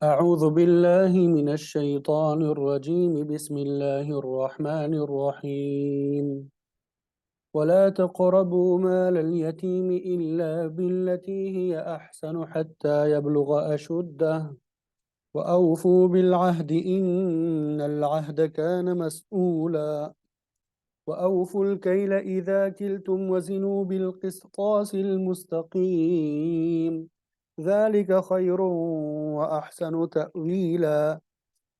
أعوذ بالله من الشيطان الرجيم بسم الله الرحمن الرحيم ولا تقربوا مال اليتيم إلا بالتي هي أحسن حتى يبلغ أشده وأوفوا بالعهد إن العهد كان مسؤولا وأوفوا الكيل إذا كلتم وزنوا بالقسطاس المستقيم ذلك خير وأحسن تأويلا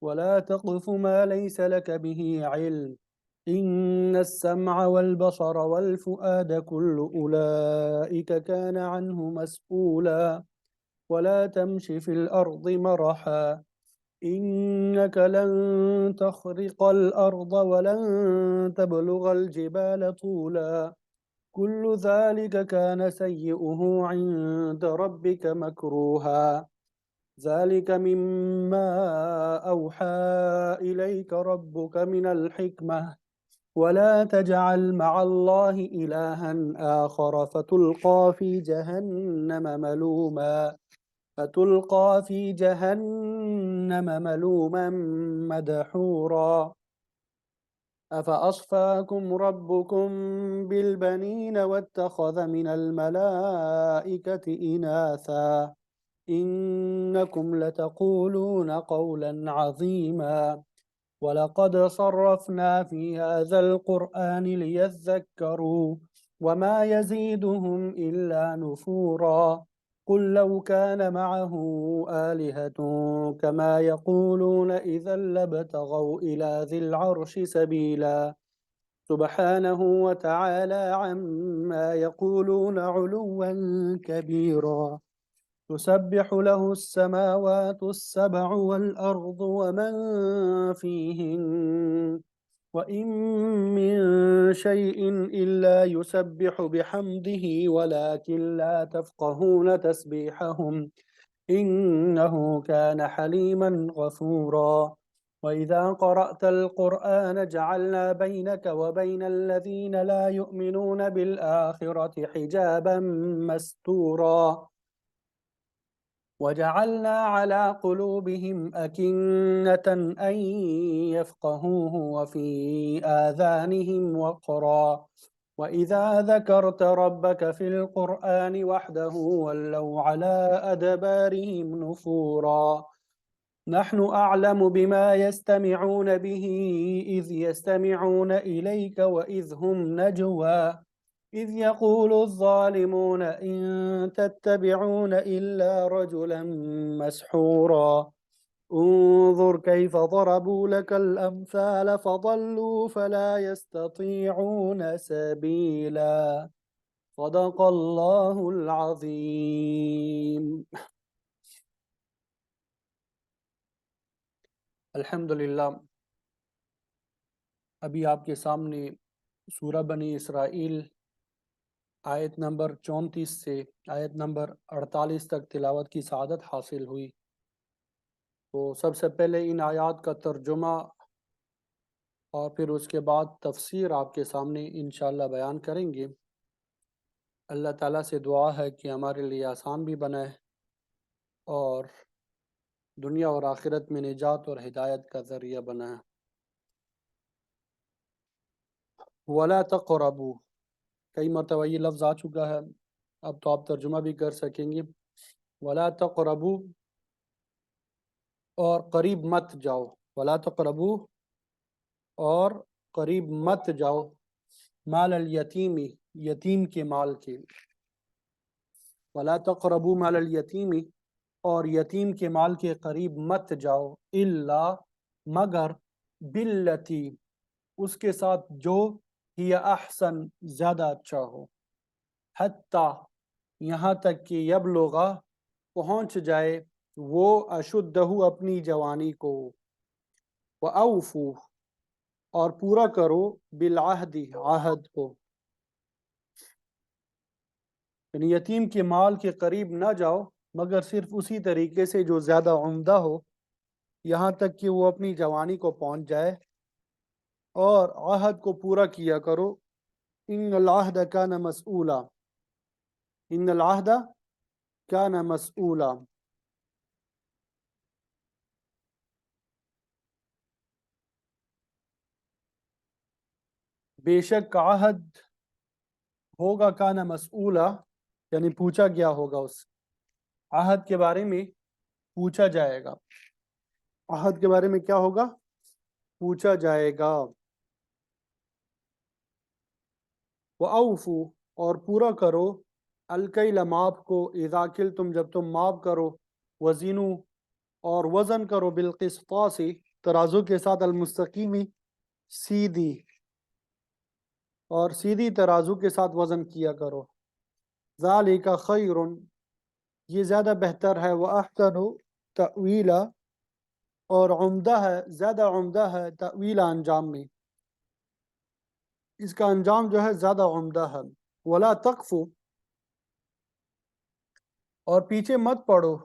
ولا تقف ما ليس لك به علم إن السمع والبصر والفؤاد كل أولئك كان عنه مسؤولا ولا تمش في الأرض مرحا إنك لن تخرق الأرض ولن تبلغ الجبال طولا كل ذلك كان سيئه عند ربك مكروها ذلك مما أوحى إليك ربك من الحكمة ولا تجعل مع الله إلها آخر فتلقى في جهنم ملوما مدحورا أفأصفاكم ربكم بالبنين واتخذ من الملائكة إناثا إنكم لتقولون قولا عظيما ولقد صرفنا في هذا القرآن ليذكروا وما يزيدهم إلا نفورا قل لو كان معه آلهة كما يقولون إذا لابتغوا إلى ذي العرش سبيلا سبحانه وتعالى عما يقولون علوا كبيرا تسبح له السماوات السبع والأرض ومن فيهن وإن من شيء إلا يسبح بحمده ولكن لا تفقهون تسبيحهم إنه كان حليما غفورا وإذا قرأت القرآن جعلنا بينك وبين الذين لا يؤمنون بالآخرة حجابا مستورا وجعلنا على قلوبهم أكنة أن يفقهوه وفي آذانهم وقرا وإذا ذكرت ربك في القرآن وحده ولوا على أدبارهم نفورا نحن أعلم بما يستمعون به إذ يستمعون إليك وإذ هم نجوى إذ يقول الظالمون إن تتبعون إلا رجلا مسحورا انظر كيف ضربوا لك الأمثال فضلوا فلا يستطيعون سبيلا صدق الله العظيم الحمدللہ ابھی آپ کے سامنے سورہ بنی اسرائیل آیت نمبر 34 سے آیت نمبر 48 تک تلاوت کی سعادت حاصل ہوئی۔ تو سب سے پہلے ان آیات کا ترجمہ اور پھر اس کے بعد تفسیر آپ کے سامنے انشاءاللہ بیان کریں گے۔ اللہ تعالیٰ سے دعا ہے کہ ہمارے لیے آسان بھی بنائے اور دنیا اور آخرت میں نجات اور ہدایت کا ذریعہ بنائے۔ وَلَا تَقْرَبُوا، کئی مرتبہ یہ لفظ آ چکا ہے، اب تو آپ ترجمہ بھی کر سکیں گے۔ وَلَا تَقْرَبُوا، اور قریب مت جاؤ، وَلَا تَقْرَبُوا، اور قریب مت جاؤ، مال الیتیم، یتیم کے مال کے، وَلَا تَقْرَبُوا مال الیتیم، اور یتیم کے مال کے قریب مت جاؤ، الا، مگر، باللتی، اس کے ساتھ جو ہی احسن، زیادہ اچھا ہو، حتیٰ، یہاں تک کہ یبلغ، پہنچ جائے، وہ اشدہ، اپنی جوانی کو، وَأَوْفُوا، اور پورا کرو، بالعہد، عہد کو، یعنی یتیم کے مال کے قریب نہ جاؤ مگر صرف اسی طریقے سے جو زیادہ عمدہ ہو، یہاں تک کہ وہ اپنی جوانی کو پہنچ جائے، اور عہد کو پورا کیا کرو۔ ان العہد کان مسئولا، ان العہد كان مسؤولا. بے شک عہد ہوگا کانا مسئولا، یعنی پوچھا گیا ہوگا، اس عہد کے بارے میں پوچھا جائے گا. عہد کے بارے میں کیا ہوگا؟ پوچھا جائے گا. وَأَوْفُوا، اور پورا کرو، الکیل ماپ کو، اذا کلتم جب تم ماپ کرو، وزنوا اور وزن کرو، بالقسطاس ترازو کے ساتھ، المستقیمی سیدھی، اور سیدھی ترازو کے ساتھ وزن کیا کرو. ذالک خیر، یہ زیادہ بہتر ہے، وَأَحْسَنُ تأویلا، اور عمدہ ہے، زیادہ عمدہ ہے، تأویلا انجام میں، اس کا انجام جو ہے زیادہ عمدہ ہے. ولا تقف، اور پیچھے مت پڑو،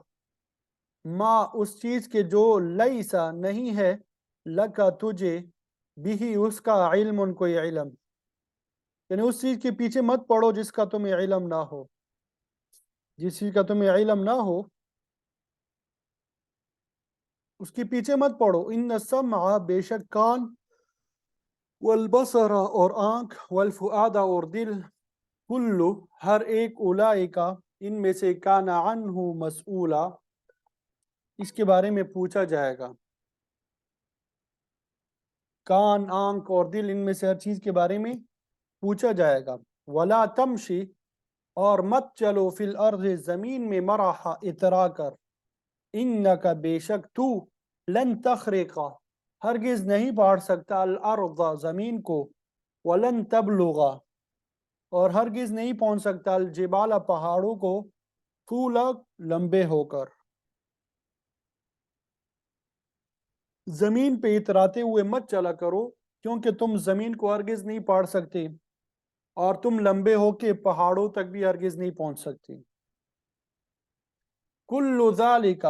ما اس چیز کے جو لیسا نہیں ہے، لکا تجھے، بھی اس کا علم کوئی علم، یعنی اس چیز کے پیچھے مت پڑو جس کا تمہیں علم نہ ہو. جس چیز کا تمہیں علم نہ ہو اس کے پیچھے مت پڑو. ان السمع، بے شک کان، والبصر اور آنکھ، والفؤاد اور دل، کلو ہر ایک، اولئک ان میں سے، کان عنہ مسئولا اس کے بارے میں پوچھا جائے گا. کان، آنکھ اور دل، ان میں سے ہر چیز کے بارے میں پوچھا جائے گا. ولا تمشی، اور مت چلو، فی الارض زمین میں، مرحا اترا کر، انک بے شک تو، لن تخرقا ہرگز نہیں پاڑ سکتا، الارض زمین کو، ولن تبلغا اور ہرگز نہیں پہنچ سکتا، الجبال پہاڑوں کو، طولا لمبے ہو کر. زمین پہ اتراتے ہوئے مت چلا کرو، کیونکہ تم زمین کو ہرگز نہیں پاڑ سکتے، اور تم لمبے ہو کے پہاڑوں تک بھی ہرگز نہیں پہنچ سکتے. کل ذالک،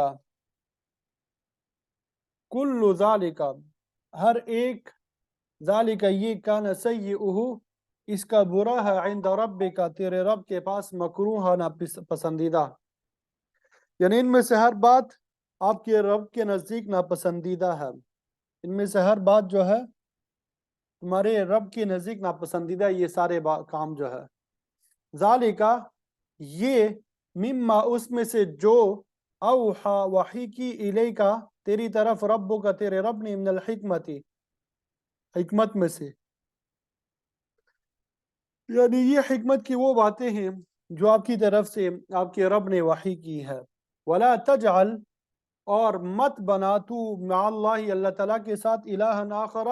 کل ذالک ہر ایک، ذالک یہ، کان سیئہ اس کا برا ہے، عند ربک تیرے رب کے پاس، مکروہ نا پسندیدہ، یعنی ان میں سے ہر بات آپ کے رب کے نزدیک ناپسندیدہ ہے. ان میں سے ہر بات جو ہے تمہارے رب کے نزدیک ناپسندیدہ، یہ سارے کام جو ہے. ذالکا یہ، مما اس میں سے، جو، اوحا وحی کی، الیکا تیری طرف، ربو کا تیرے رب نے، من الحکمتی حکمت میں سے، یعنی یہ حکمت کی وہ باتیں ہیں جو آپ کی طرف سے آپ کے رب نے وحی کی ہے. ولا تجعل، اور مت بنا تو، مع اللہ اللہ تعالیٰ کے ساتھ، الہا آخر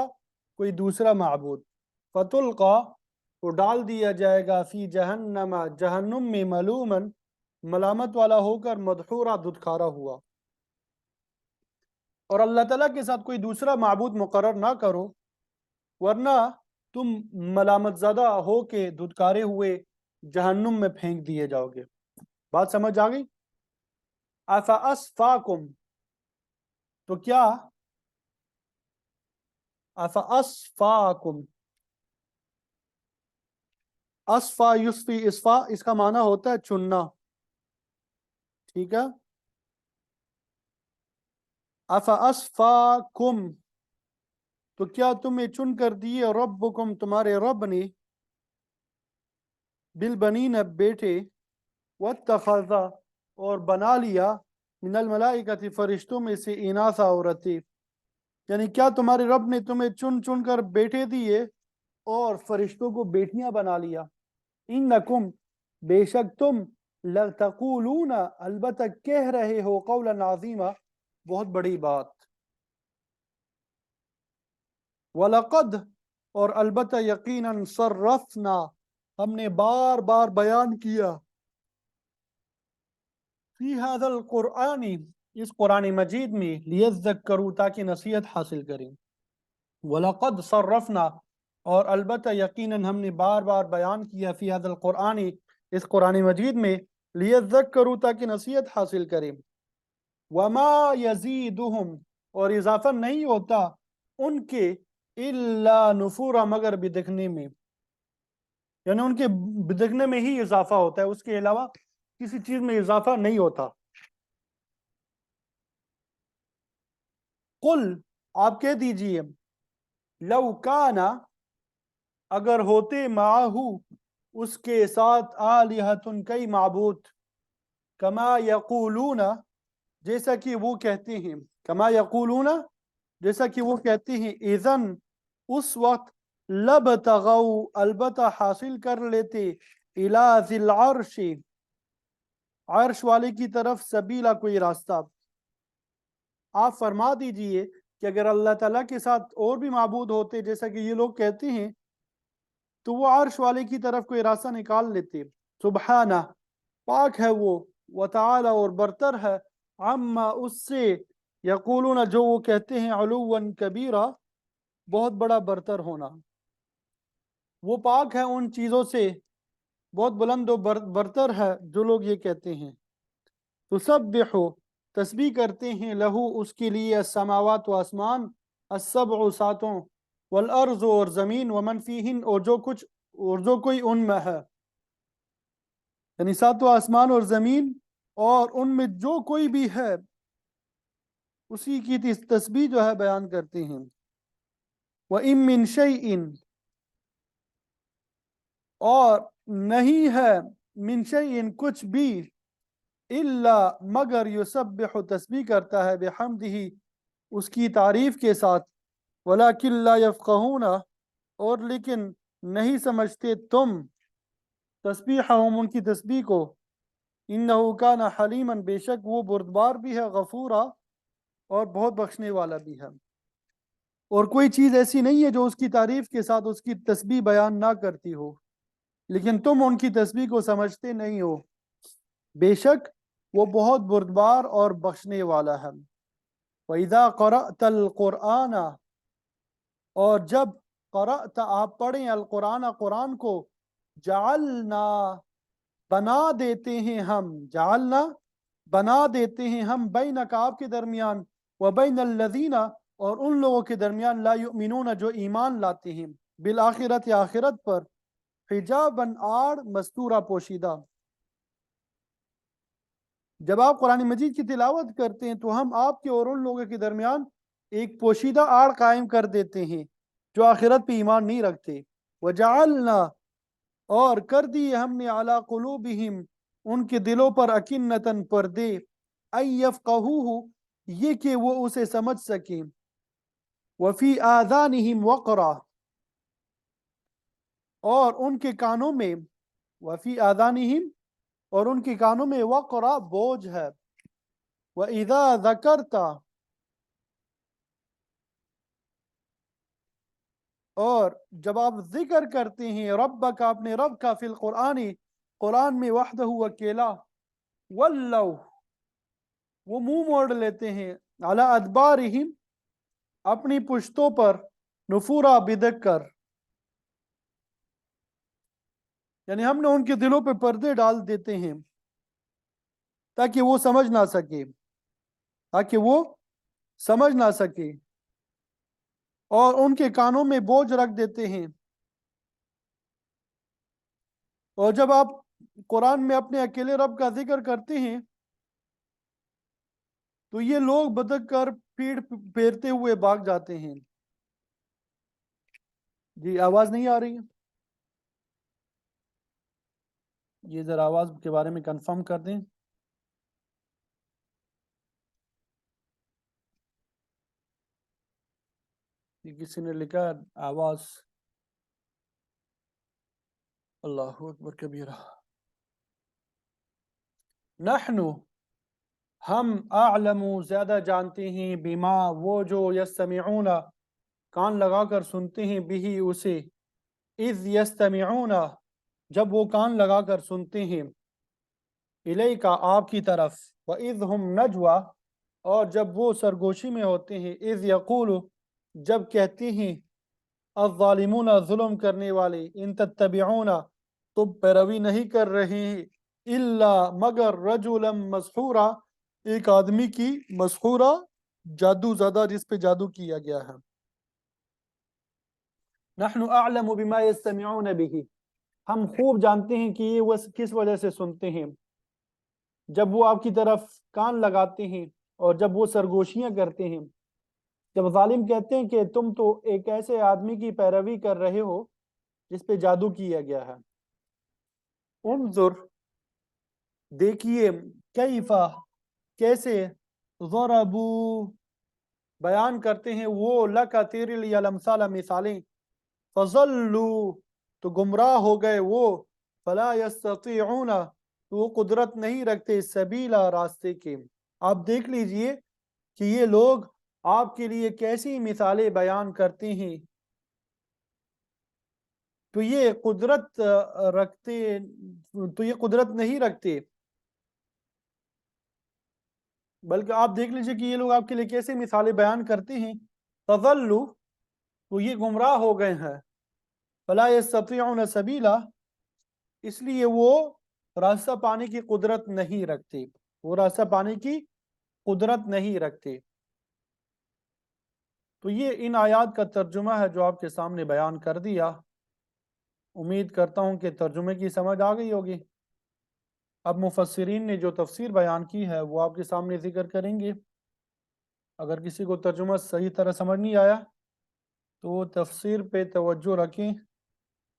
کوئی دوسرا معبود، فتلقا تو ڈال دیا جائے گا، فی جہنم جہنم میں، ملومن ملامت والا ہو کر، مدحورا دھتکارا ہوا. اور اللہ تعالیٰ کے ساتھ کوئی دوسرا معبود مقرر نہ کرو، ورنہ تم ملامت زدہ ہو کے، دھتکارے ہوئے جہنم میں پھینک دیے جاؤ گے. بات سمجھ آ گئی؟ افاسفاکم، تو کیا، افاسفاکم، اسفا یسفی، اسفا اس کا معنی ہوتا ہے چننا، ٹھیک ہے. افاسفاکم، تو کیا تمہیں چن کر دیے، ربکم تمہارے رب نے، بالبنین بیٹے، واتخذ اور بنا لیا، من الملائکۃ فرشتوں میں سے، اناثا عورتیں، یعنی کیا تمہارے رب نے تمہیں چن چن کر بیٹے دیے اور فرشتوں کو بیٹیاں بنا لیا. انکم بے شک تم، لتقولون البتہ کہہ رہے ہو، قولا عظیما بہت بڑی بات. وَلَقَدْ اور البتہ یقیناً، صرفنا ہم نے بار بار بیان کیا، فی هذا القرآن اس قرآن مجید میں، لیذکروا تاکہ نصیحت حاصل کریں. وَلَقَدْ صرفنا اور البتہ یقیناً ہم نے بار بار بیان کیا، فی هذا القرآن اس قرآن مجید میں، لیذکروا تاکہ نصیحت حاصل کریں. وما یزیدہم اور اضافہ نہیں ہوتا ان کے، الا نفورا مگر بدکنے میں، یعنی ان کے بدکنے میں ہی اضافہ ہوتا ہے، اس کے علاوہ کسی چیز میں اضافہ نہیں ہوتا. قل آپ کہہ دیجئے لو کانا اگر ہوتے معہو اس کے ساتھ آلہتن کئی معبود کما یقولون جیسا کہ وہ کہتے ہیں کما یقولون جیسا کہ وہ کہتے ہیں اذن اس وقت لبتغوا البتہ حاصل کر لیتے الی ذی العرش عرش والے کی طرف سبیلا کوئی راستہ. آپ فرما دیجئے کہ اگر اللہ تعالیٰ کے ساتھ اور بھی معبود ہوتے جیسا کہ یہ لوگ کہتے ہیں تو وہ عرش والے کی طرف کوئی راستہ نکال لیتے. سبحانہ پاک ہے وہ وتعالی اور برتر ہے عما اس سے یقولون جو وہ کہتے ہیں علوا کبیرہ بہت بڑا برتر ہونا. وہ پاک ہے ان چیزوں سے بہت بلند و برتر ہے جو لوگ یہ کہتے ہیں. تسبحو تسبیح کرتے ہیں لہو اس کے لیے السماوات و آسمان السبع ساتوں والارض اور زمین ومن فیہن اور جو کوئی ان میں ہے یعنی ساتوں آسمان اور زمین اور ان میں جو کوئی بھی ہے اسی کی تسبیح جو ہے بیان کرتے ہیں. وَإِن مِّن شَيْءٍ اور نہیں ہے من شیء کچھ بھی الا مگر یسبح تسبیح کرتا ہے بحمدہ اس کی تعریف کے ساتھ ولکن لا یفقہون اور لیکن نہیں سمجھتے تم تسبیحہم ان کی تسبیح کو. انہ کان حلیما بے شک وہ بردبار بھی ہے غفورا اور بہت بخشنے والا بھی ہے. اور کوئی چیز ایسی نہیں ہے جو اس کی تعریف کے ساتھ اس کی تسبیح بیان نہ کرتی ہو لیکن تم ان کی تسبیح کو سمجھتے نہیں ہو. بے شک وہ بہت بردبار اور بخشنے والا ہے. وَإِذَا قَرَأْتَ الْقُرْآنَ اور جب قرأت آپ پڑھیں القرآن قرآن کو جعلنا بنا دیتے ہیں ہم جعلنا بنا دیتے ہیں ہم بینک آپ کے درمیان وبین الذین اور ان لوگوں کے درمیان لا یؤمنون جو ایمان لاتے ہیں بالآخرت یا آخرت پر حجاباً آڑ مستورہ پوشیدہ. جب آپ قرآن مجید کی تلاوت کرتے ہیں تو ہم آپ کے اور ان لوگوں کے درمیان ایک پوشیدہ آڑ قائم کر دیتے ہیں جو آخرت پہ ایمان نہیں رکھتے. وجعلنا اور کر دی ہم نے علی قلوبہم ان کے دلوں پر اکنتاً پردے ان یفقہوہ یہ کہ وہ اسے سمجھ سکیں. وفی آذانہم وقرا اور ان کے کانوں میں وفی آذانہم اور ان کے کانوں میں وقرا بوجھ ہے. وَإِذَا ذَكَرْتَ اور جب آپ ذکر کرتے ہیں ربک اپنے رب کا فی القرآن قرآن میں وحدہ اکیلا ولو وہ منہ موڑ لیتے ہیں علی ادبارہم اپنی پشتوں پر نفورا بدک کر یعنی ہم نے ان کے دلوں پہ پردے ڈال دیتے ہیں تاکہ وہ سمجھ نہ سکے اور ان کے کانوں میں بوجھ رکھ دیتے ہیں. اور جب آپ قرآن میں اپنے اکیلے رب کا ذکر کرتے ہیں تو یہ لوگ بدک کر پیٹ پھیرتے ہوئے بھاگ جاتے ہیں. جی آواز نہیں آ رہی ہے یہ ذرا آواز کے بارے میں کنفرم کر دیں. کسی نے لکھا آواز اللہ اکبر کبیرہ. نحن ہم اعلم زیادہ جانتے ہیں بما وہ جو یستمعون کان لگا کر سنتے ہیں بھی اسے اذ یستمعون جب وہ کان لگا کر سنتے ہیں الیک آپ کی طرف واذ ہم نجوا اور جب وہ سرگوشی میں ہوتے ہیں اذ یقول جب کہتے ہیں الظالمون ظلم کرنے والے ان تتبعون تم پیروی نہیں کر رہے ہیں الا مگر رجلا مسحورا ایک آدمی کی مسحورا جادو زدہ جس پہ جادو کیا گیا ہے. نحن اعلم بما یستمعون به ہم خوب جانتے ہیں کہ یہ کس وجہ سے سنتے ہیں جب وہ آپ کی طرف کان لگاتے ہیں اور جب وہ سرگوشیاں کرتے ہیں، جب ظالم کہتے ہیں کہ تم تو ایک ایسے آدمی کی پیروی کر رہے ہو جس پہ جادو کیا گیا ہے، انظر دیکھیے، کیفا کیسے، ضربو بیان کرتے ہیں وہ، لکا تیرے لیے، الامثال مثالیں، فضلو تو گمراہ ہو گئے وہ، فلا یستطیعون تو وہ قدرت نہیں رکھتے، سبیلا راستے کے۔ آپ دیکھ لیجئے کہ یہ لوگ آپ کے لیے کیسی مثالیں بیان کرتے ہیں، تو یہ قدرت رکھتے، تو یہ قدرت نہیں رکھتے، بلکہ آپ دیکھ لیجئے کہ یہ لوگ آپ کے لیے کیسے مثالیں بیان کرتے ہیں، فضلوا تو یہ گمراہ ہو گئے ہیں، فلا یستطیعون سبیلا اس لیے وہ راستہ پانے کی قدرت نہیں رکھتے، وہ راستہ پانے کی قدرت نہیں رکھتے۔ تو یہ ان آیات کا ترجمہ ہے جو آپ کے سامنے بیان کر دیا۔ امید کرتا ہوں کہ ترجمے کی سمجھ آ گئی ہوگی۔ اب مفسرین نے جو تفسیر بیان کی ہے وہ آپ کے سامنے ذکر کریں گے۔ اگر کسی کو ترجمہ صحیح طرح سمجھ نہیں آیا تو وہ تفسیر پہ توجہ رکھیں،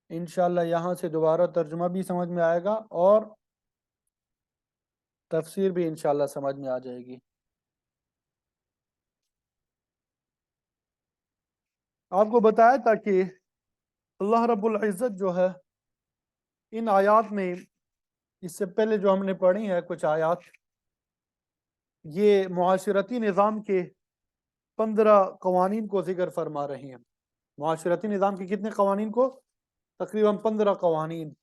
انشاءاللہ یہاں سے دوبارہ ترجمہ بھی سمجھ میں آئے گا اور تفسیر بھی انشاءاللہ سمجھ میں آ جائے گی۔ آپ کو بتایا تھا کہ اللہ رب العزت جو ہے ان آیات میں، اس سے پہلے جو ہم نے پڑھی ہے کچھ آیات، یہ معاشرتی نظام کے 15 قوانین کو ذکر فرما رہے ہیں۔ معاشرتی نظام کے کتنے قوانین کو؟ تقریباً 15 قوانین۔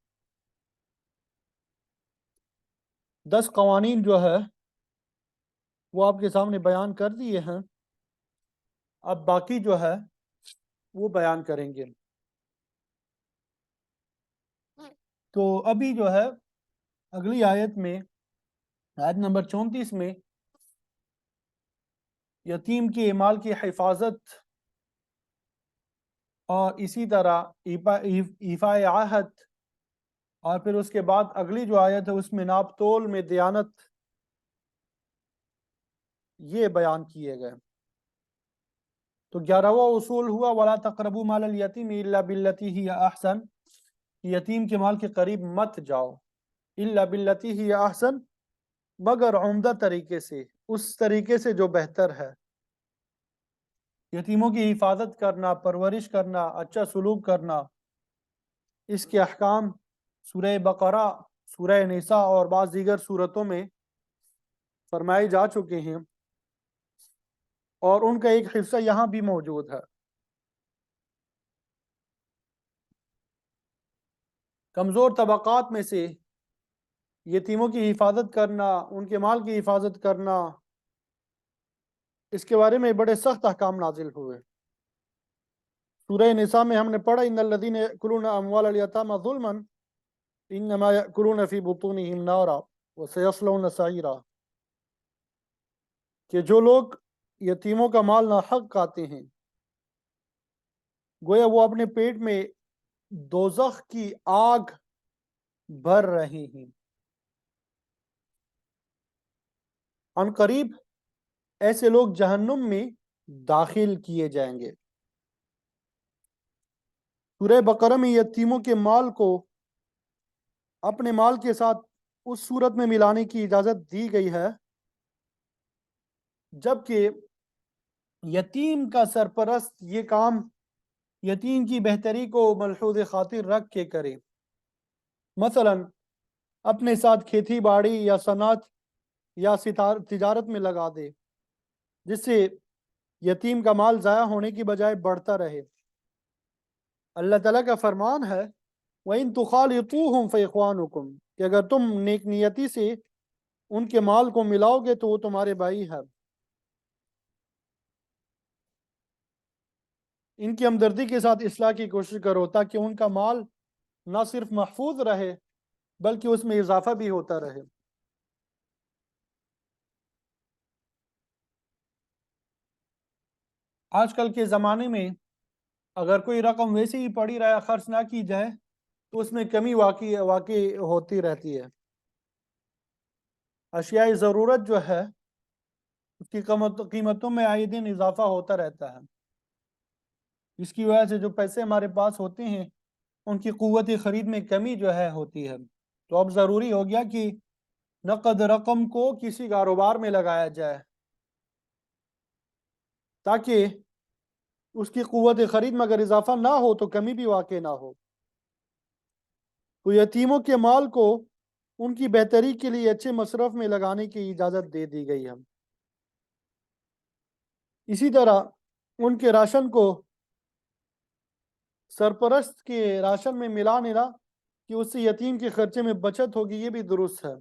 10 قوانین جو ہے وہ آپ کے سامنے بیان کر دیے ہیں، اب باقی جو ہے وہ بیان کریں گے۔ تو ابھی جو ہے اگلی آیت میں، آیت نمبر 34 میں، یتیم کے مال کی حفاظت اور اسی طرح ایفاء عہد، اور پھر اس کے بعد اگلی جو آیت ہے اس میں ناپ تول میں دیانت، یہ بیان کیے گئے۔ تو 11واں اصول ہوا وَلَا تَقْرَبُوا مَالَ الْيَتِيمِ إِلَّا بِالَّتِي هِيَ أَحْسَنُ، یتیم کے مال کے قریب مت جاؤ، إِلَّا بِالَّتِي هِيَ أَحْسَنُ مگر عمدہ طریقے سے، اس طریقے سے جو بہتر ہے۔ یتیموں کی حفاظت کرنا، پرورش کرنا، اچھا سلوک کرنا، اس کے احکام سورہ بقرہ، سورہ نساء اور بعض دیگر سورتوں میں فرمائے جا چکے ہیں، اور ان کا ایک حصہ یہاں بھی موجود ہے۔ کمزور طبقات میں سے یتیموں کی حفاظت کرنا، ان کے مال کی حفاظت کرنا، اس کے بارے میں بڑے سخت احکام نازل ہوئے۔ سورہ نساء میں ہم نے پڑھا ان الذین یأکلون اموال الیتامی ظلما انما یأکلون فی بطونہم نارا وسیصلون سعیرا، کہ جو لوگ یتیموں کا مال ناحق کھاتے ہیں گویا وہ اپنے پیٹ میں دوزخ کی آگ بھر رہے ہیں، ان قریب ایسے لوگ جہنم میں داخل کیے جائیں گے۔ سورہ بقرہ میں یتیموں کے مال کو اپنے مال کے ساتھ اس صورت میں ملانے کی اجازت دی گئی ہے جبکہ یتیم کا سرپرست یہ کام یتیم کی بہتری کو ملحوظ خاطر رکھ کے کرے، مثلا اپنے ساتھ کھیتی باڑی یا صنعت یا تجارت میں لگا دے، جس سے یتیم کا مال ضائع ہونے کی بجائے بڑھتا رہے۔ اللہ تعالیٰ کا فرمان ہے وَإِن تُخَالِطُوهُمْ فَإِخْوَانُكُمْ، کہ اگر تم نیک نیتی سے ان کے مال کو ملاؤ گے تو وہ تمہارے بھائی ہے۔ ان کی ہمدردی کے ساتھ اصلاح کی کوشش کرو تاکہ ان کا مال نہ صرف محفوظ رہے بلکہ اس میں اضافہ بھی ہوتا رہے۔ آج کل کے زمانے میں اگر کوئی رقم ویسے ہی پڑی رہے خرچ نہ کی جائے تو اس میں کمی واقع ہوتی رہتی ہے۔ اشیاء ضرورت جو ہے اس کی قیمتوں میں آئے دن اضافہ ہوتا رہتا ہے، جس کی وجہ سے جو پیسے ہمارے پاس ہوتے ہیں ان کی قوت خرید میں کمی جو ہے ہوتی ہے۔ تو اب ضروری ہو گیا کہ نقد رقم کو کسی کاروبار میں لگایا جائے تاکہ اس کی قوت خرید میں اگر اضافہ نہ ہو تو کمی بھی واقع نہ ہو۔ تو یتیموں کے مال کو ان کی بہتری کے لیے اچھے مصرف میں لگانے کی اجازت دے دی گئی ہے۔ اسی طرح ان کے راشن کو سرپرست کے راشن میں ملا لینا کہ اس سے یتیم کے خرچے میں بچت ہوگی، یہ بھی درست ہے۔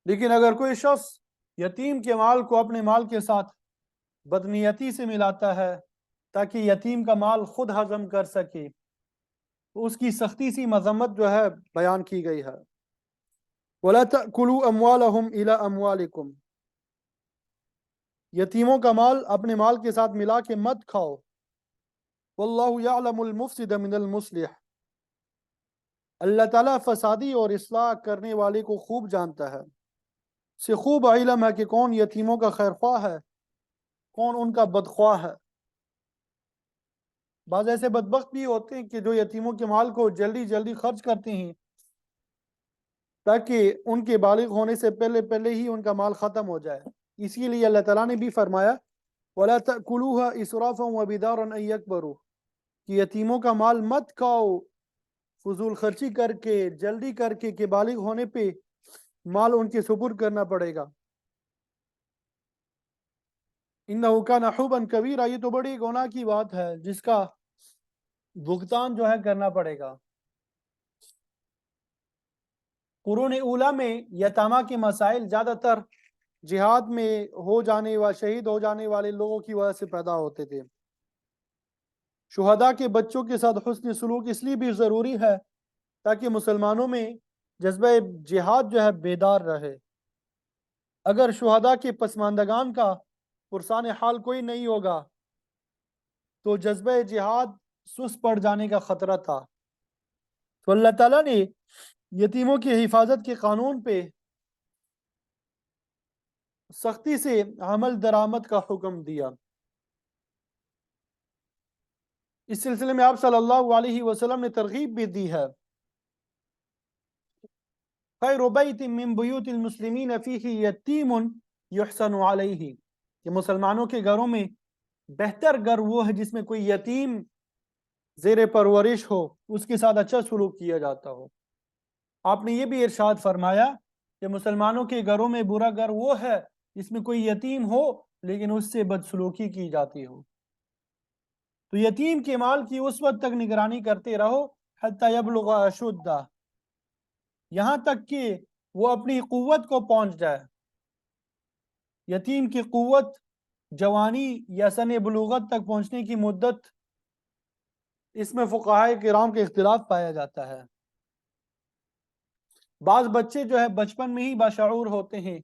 لیکن اگر کوئی شخص یتیم کے مال کو اپنے مال کے ساتھ بدنیتی سے ملاتا ہے تاکہ یتیم کا مال خود ہضم کر سکے تو اس کی سختی سی مذمت جو ہے بیان کی گئی ہے۔ وَلَا تَأْكُلُوا أَمْوَالَهُمْ إِلَىٰ أَمْوَالِكُمْ، یتیموں کا مال اپنے مال کے ساتھ ملا کے مت کھاؤ۔ وَاللَّهُ يَعْلَمُ الْمُفْسِدَ مِنَ الْمُصْلِحِ، اللہ تعالیٰ فسادی اور اصلاح کرنے والے کو خوب جانتا ہے، سے خوب علم ہے کہ کون یتیموں کا خیر خواہ ہے، کون ان کا بدخواہ ہے۔ بعض ایسے بدبخت بھی ہوتے ہیں کہ جو یتیموں کے مال کو جلدی جلدی خرچ کرتے ہیں تاکہ ان کے بالغ ہونے سے پہلے پہلے ہی ان کا مال ختم ہو جائے۔ اسی لیے اللہ تعالیٰ نے بھی فرمایا وَلَا تَأْكُلُوهَا إِسْرَافًا وَبِدَارًا أَن يَكْبَرُوا، کہ یتیموں کا مال مت کھاؤ فضول خرچی کر کے، جلدی کر کے کہ بالغ ہونے پہ مال ان کے سپرد کرنا پڑے گا۔ إِنَّهُ كَانَ حُوبًا كَبِيرًا، یہ تو بڑی گناہ کی بات ہے جس کا بھگتان جو ہے کرنا پڑے گا۔ قرون اولیٰ میں یتامہ کے مسائل زیادہ تر جہاد میں ہو جانے و شہید ہو جانے والے لوگوں کی وجہ سے پیدا ہوتے تھے۔ شہداء کے بچوں کے ساتھ حسن سلوک اس لیے بھی ضروری ہے تاکہ مسلمانوں میں جذبہ جہاد جو ہے بیدار رہے۔ اگر شہداء کے پسماندگان کا پرسان حال کوئی نہیں ہوگا تو جذبہ جہاد سست پڑ جانے کا خطرہ تھا۔ تو اللہ تعالیٰ نے یتیموں کی حفاظت کے قانون پہ سختی سے عمل درآمد کا حکم دیا۔ اس سلسلے میں آپ صلی اللہ علیہ وسلم نے ترغیب بھی دی ہے، خیر بیت من بیوت المسلمین فیہ یتیم یحسن علیہ، کہ مسلمانوں کے گھروں میں بہتر گھر وہ ہے جس میں کوئی یتیم زیر پرورش ہو، اس کے ساتھ اچھا سلوک کیا جاتا ہو۔ آپ نے یہ بھی ارشاد فرمایا کہ مسلمانوں کے گھروں میں برا گھر وہ ہے جس میں کوئی یتیم ہو لیکن اس سے بدسلوکی کی جاتی ہو۔ تو یتیم کے مال کی اس وقت تک نگرانی کرتے رہو حتی یبلغ اشدہ، یہاں تک کہ وہ اپنی قوت کو پہنچ جائے۔ یتیم کی قوت جوانی یا سن بلوغت تک پہنچنے کی مدت، اس میں فقہائے کرام کے اختلاف پایا جاتا ہے۔ بعض بچے جو ہے بچپن میں ہی باشعور ہوتے ہیں،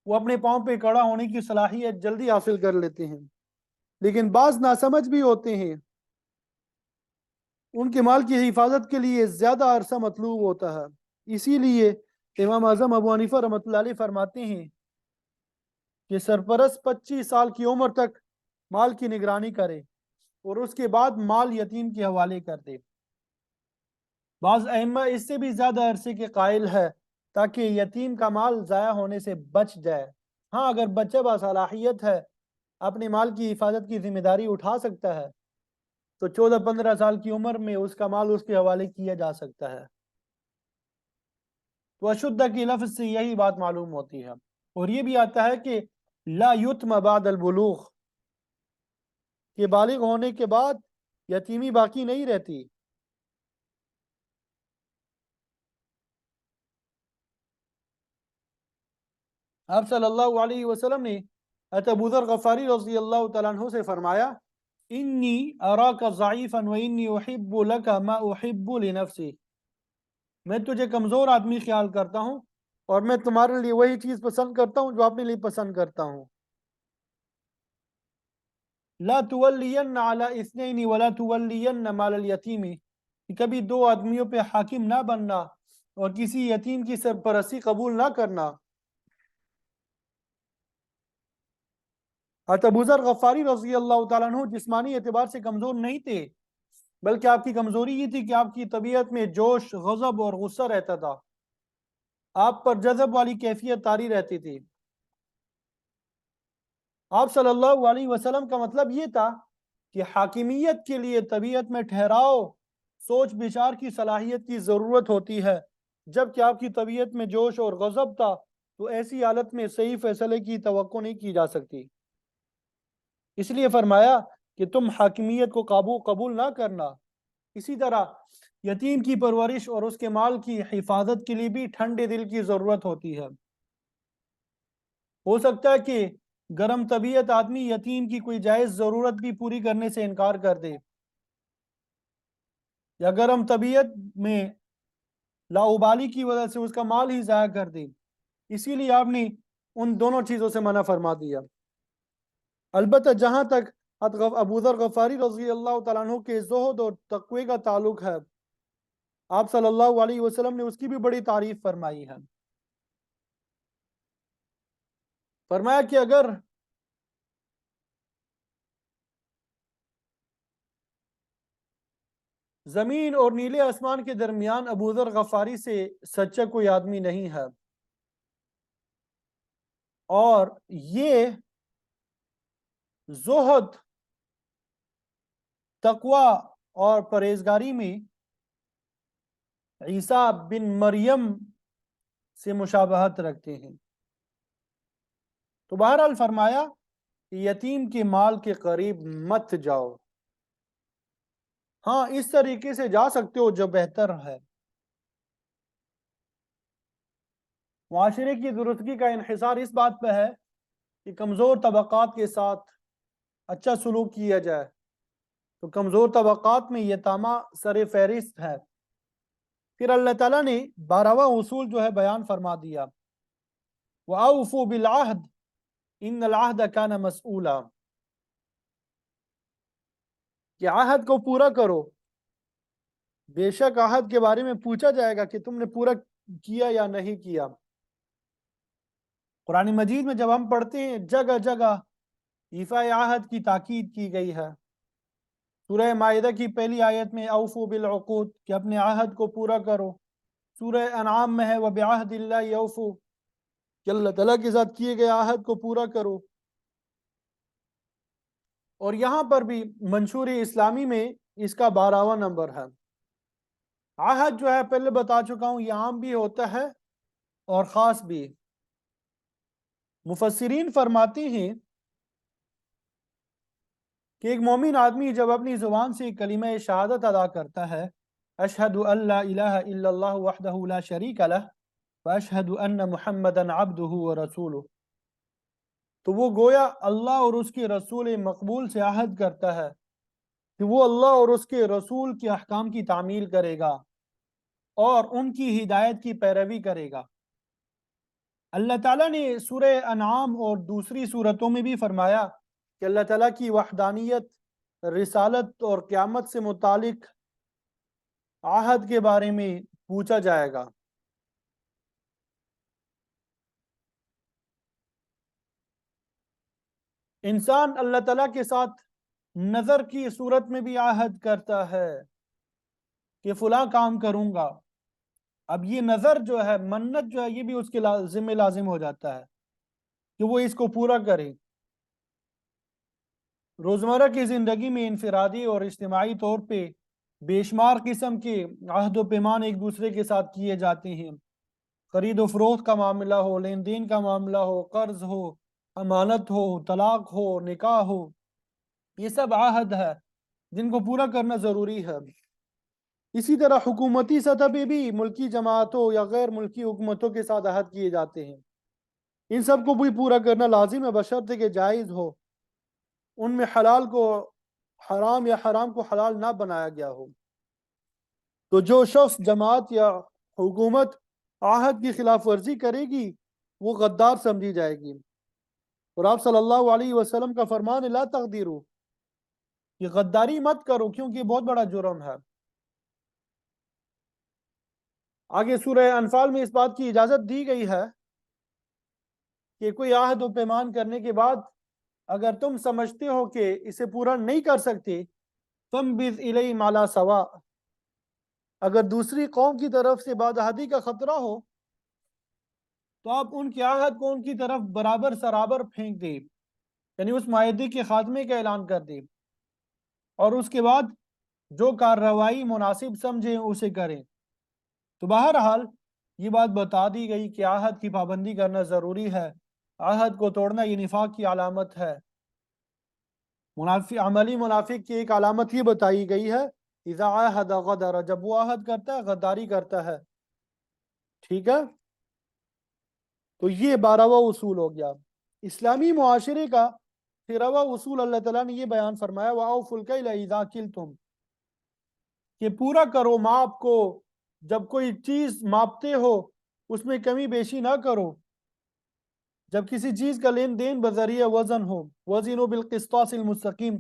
وہ اپنے پاؤں پہ کھڑا ہونے کی صلاحیت جلدی حاصل کر لیتے ہیں، لیکن بعض ناسمجھ بھی ہوتے ہیں، ان کے مال کی حفاظت کے لیے زیادہ عرصہ مطلوب ہوتا ہے۔ اسی لیے امام اعظم ابو حنیفہ رحمۃ اللہ علیہ فرماتے ہیں کہ سرپرست 25 سال کی عمر تک مال کی نگرانی کرے اور اس کے بعد مال یتیم کے حوالے کر دے۔ بعض ائمہ اس سے بھی زیادہ عرصے کے قائل ہے تاکہ یتیم کا مال ضائع ہونے سے بچ جائے۔ ہاں اگر بچہ باصلاحیت ہے، اپنے مال کی حفاظت کی ذمہ داری اٹھا سکتا ہے تو 14-15 سال کی عمر میں اس کا مال اس کے حوالے کیا جا سکتا ہے۔ تو اشدہ کی لفظ سے یہی بات معلوم ہوتی ہے، اور یہ بھی آتا ہے کہ لا یتم بعد البلوغ، کہ بالغ ہونے کے بعد یتیمی باقی نہیں رہتی۔ آپ صلی اللہ علیہ وسلم نے حضرت ابو ذر غفاری رضی اللہ تعالیٰ عنہ سے فرمایا انی اراک ضعیفا و انی احب لک ما احب لنفسی، میں تجھے کمزور آدمی خیال کرتا ہوں اور میں تمہارے لیے وہی چیز پسند کرتا ہوں جو اپنے لیے پسند کرتا ہوں۔ لا تولین علی اثنین ولا تولین مال الیتیم، کبھی دو آدمیوں پہ حاکم نہ بننا اور کسی یتیم کی سرپرستی قبول نہ کرنا۔ حضرت ابو ذر غفاری رضی اللہ تعالیٰ عنہ جسمانی اعتبار سے کمزور نہیں تھے، بلکہ آپ کی کمزوری یہ تھی کہ آپ کی طبیعت میں جوش، غضب اور غصہ رہتا تھا، آپ پر جذب والی کیفیت طاری رہتی تھی۔ آپ صلی اللہ علیہ وسلم کا مطلب یہ تھا کہ حاکمیت کے لیے طبیعت میں ٹھہراؤ، سوچ بچار کی صلاحیت کی ضرورت ہوتی ہے، جبکہ آپ کی طبیعت میں جوش اور غضب تھا تو ایسی حالت میں صحیح فیصلے کی توقع نہیں کی جا سکتی۔ اس لیے فرمایا کہ تم حاکمیت کو قبول نہ کرنا۔ اسی طرح یتیم کی پرورش اور اس کے مال کی حفاظت کے لیے بھی ٹھنڈے دل کی ضرورت ہوتی ہے۔ ہو سکتا ہے کہ گرم طبیعت آدمی یتیم کی کوئی جائز ضرورت بھی پوری کرنے سے انکار کر دے، یا گرم طبیعت میں لاؤبالی کی وجہ سے اس کا مال ہی ضائع کر دے، اسی لیے آپ نے ان دونوں چیزوں سے منع فرما دیا۔ البتہ جہاں تک ابو ذر غفاری رضی اللہ تعالیٰ عنہ کے زہد اور تقوی کا تعلق ہے، آپ صلی اللہ علیہ وسلم نے اس کی بھی بڑی تعریف فرمائی ہے۔ فرمایا کہ اگر زمین اور نیلے آسمان کے درمیان ابو ذر غفاری سے سچا کوئی آدمی نہیں ہے، اور یہ زہد، تقوی اور پرہیزگاری میں عیسیٰ بن مریم سے مشابہت رکھتے ہیں۔ تو بہرحال فرمایا کہ یتیم کے مال کے قریب مت جاؤ۔ ہاں، اس طریقے سے جا سکتے ہو جو بہتر ہے۔ معاشرے کی درستگی کا انحصار اس بات پہ ہے کہ کمزور طبقات کے ساتھ اچھا سلوک کیا جائے، تو کمزور طبقات میں یتامہ سر فہرست ہے۔ پھر اللہ تعالیٰ نے 12واں اصول جو ہے بیان فرما دیا، وَأَوْفُوا بِالْعَهْدِ إِنَّ الْعَهْدَ كَانَ مَسْئُولًا، کہ عہد کو پورا کرو، بے شک عہد کے بارے میں پوچھا جائے گا کہ تم نے پورا کیا یا نہیں کیا۔ قرآن مجید میں جب ہم پڑھتے ہیں جگہ جگہ ایفاء عہد کی تاکید کی گئی ہے۔ سورہ مائدہ کی پہلی آیت میں اوفوا بالعقود، کہ اپنے عہد کو پورا کرو۔ سورہ انعام میں ہے وبعہد اللہ اوفوا، کہ اللہ تعالیٰ کے ساتھ کیے گئے عہد کو پورا کرو۔ اور یہاں پر بھی منشور اسلامی میں اس کا 12واں نمبر ہے۔ عہد جو ہے پہلے بتا چکا ہوں، یہ عام بھی ہوتا ہے اور خاص بھی۔ مفسرین فرماتے ہیں کہ ایک مومن آدمی جب اپنی زبان سے کلمہ شہادت ادا کرتا ہے، اشہد ان لا الہ الا اللہ وحدہ لا شریک لہ واشہد ان محمدا عبدہ ورسولہ، تو وہ گویا اللہ اور اس کے رسول مقبول سے عہد کرتا ہے کہ وہ اللہ اور اس کے رسول کے احکام کی تعمیل کرے گا اور ان کی ہدایت کی پیروی کرے گا۔ اللہ تعالیٰ نے سورہ انعام اور دوسری سورتوں میں بھی فرمایا کہ اللہ تعالیٰ کی وحدانیت، رسالت اور قیامت سے متعلق عہد کے بارے میں پوچھا جائے گا۔ انسان اللہ تعالیٰ کے ساتھ نظر کی صورت میں بھی عہد کرتا ہے کہ فلاں کام کروں گا۔ اب یہ نظر جو ہے، منت جو ہے، یہ بھی اس کے ذمہ لازم ہو جاتا ہے کہ وہ اس کو پورا کرے۔ روزمرہ کی زندگی میں انفرادی اور اجتماعی طور پہ بے شمار قسم کے عہد و پیمان ایک دوسرے کے ساتھ کیے جاتے ہیں۔ خرید و فروخت کا معاملہ ہو، لین دین کا معاملہ ہو، قرض ہو، امانت ہو، طلاق ہو، نکاح ہو، یہ سب عہد ہے جن کو پورا کرنا ضروری ہے۔ اسی طرح حکومتی سطح پہ بھی ملکی جماعتوں یا غیر ملکی حکومتوں کے ساتھ عہد کیے جاتے ہیں، ان سب کو بھی پورا کرنا لازم ہے، بشرطے کہ جائز ہو، ان میں حلال کو حرام یا حرام کو حلال نہ بنایا گیا ہو۔ تو جو شخص، جماعت یا حکومت عہد کی خلاف ورزی کرے گی وہ غدار سمجھی جائے گی۔ اور آپ صلی اللہ علیہ وسلم کا فرمان لا تغدیروا، کہ غداری مت کرو کیونکہ یہ بہت بڑا جرم ہے۔ آگے سورہ انفال میں اس بات کی اجازت دی گئی ہے کہ کوئی عہد و پیمان کرنے کے بعد اگر تم سمجھتے ہو کہ اسے پورا نہیں کر سکتے فَانبِذْ إِلَيْهِمْ عَلَى سَوَاءٍ، اگر دوسری قوم کی طرف سے بعد عہدی کا خطرہ ہو تو آپ ان کے عہد کو ان کی طرف برابر سرابر پھینک دیں، یعنی اس معاہدے کے خاتمے کا اعلان کر دیں، اور اس کے بعد جو کارروائی مناسب سمجھیں اسے کریں۔ تو بہرحال یہ بات بتا دی گئی کہ عہد کی پابندی کرنا ضروری ہے، عہد کو توڑنا یہ نفاق کی علامت ہے۔ عملی منافق کی ایک علامت یہ بتائی گئی ہے، اذا عاہد غدر، جب وہ عہد کرتا ہے غداری کرتا ہے، ٹھیک ہے۔ تو یہ 12واں اصول ہو گیا اسلامی معاشرے کا۔ 13واں اصول اللہ تعالیٰ نے یہ بیان فرمایا وَأَوْفُوا الْكَيْلَ إِذَا كِلْتُمْ، کہ پورا کرو ماپ کو، جب کوئی چیز ماپتے ہو اس میں کمی بیشی نہ کرو۔ جب کسی چیز کا لین دین بذریعہ وزن ہو، وزنوا بالقسطاس المستقیم،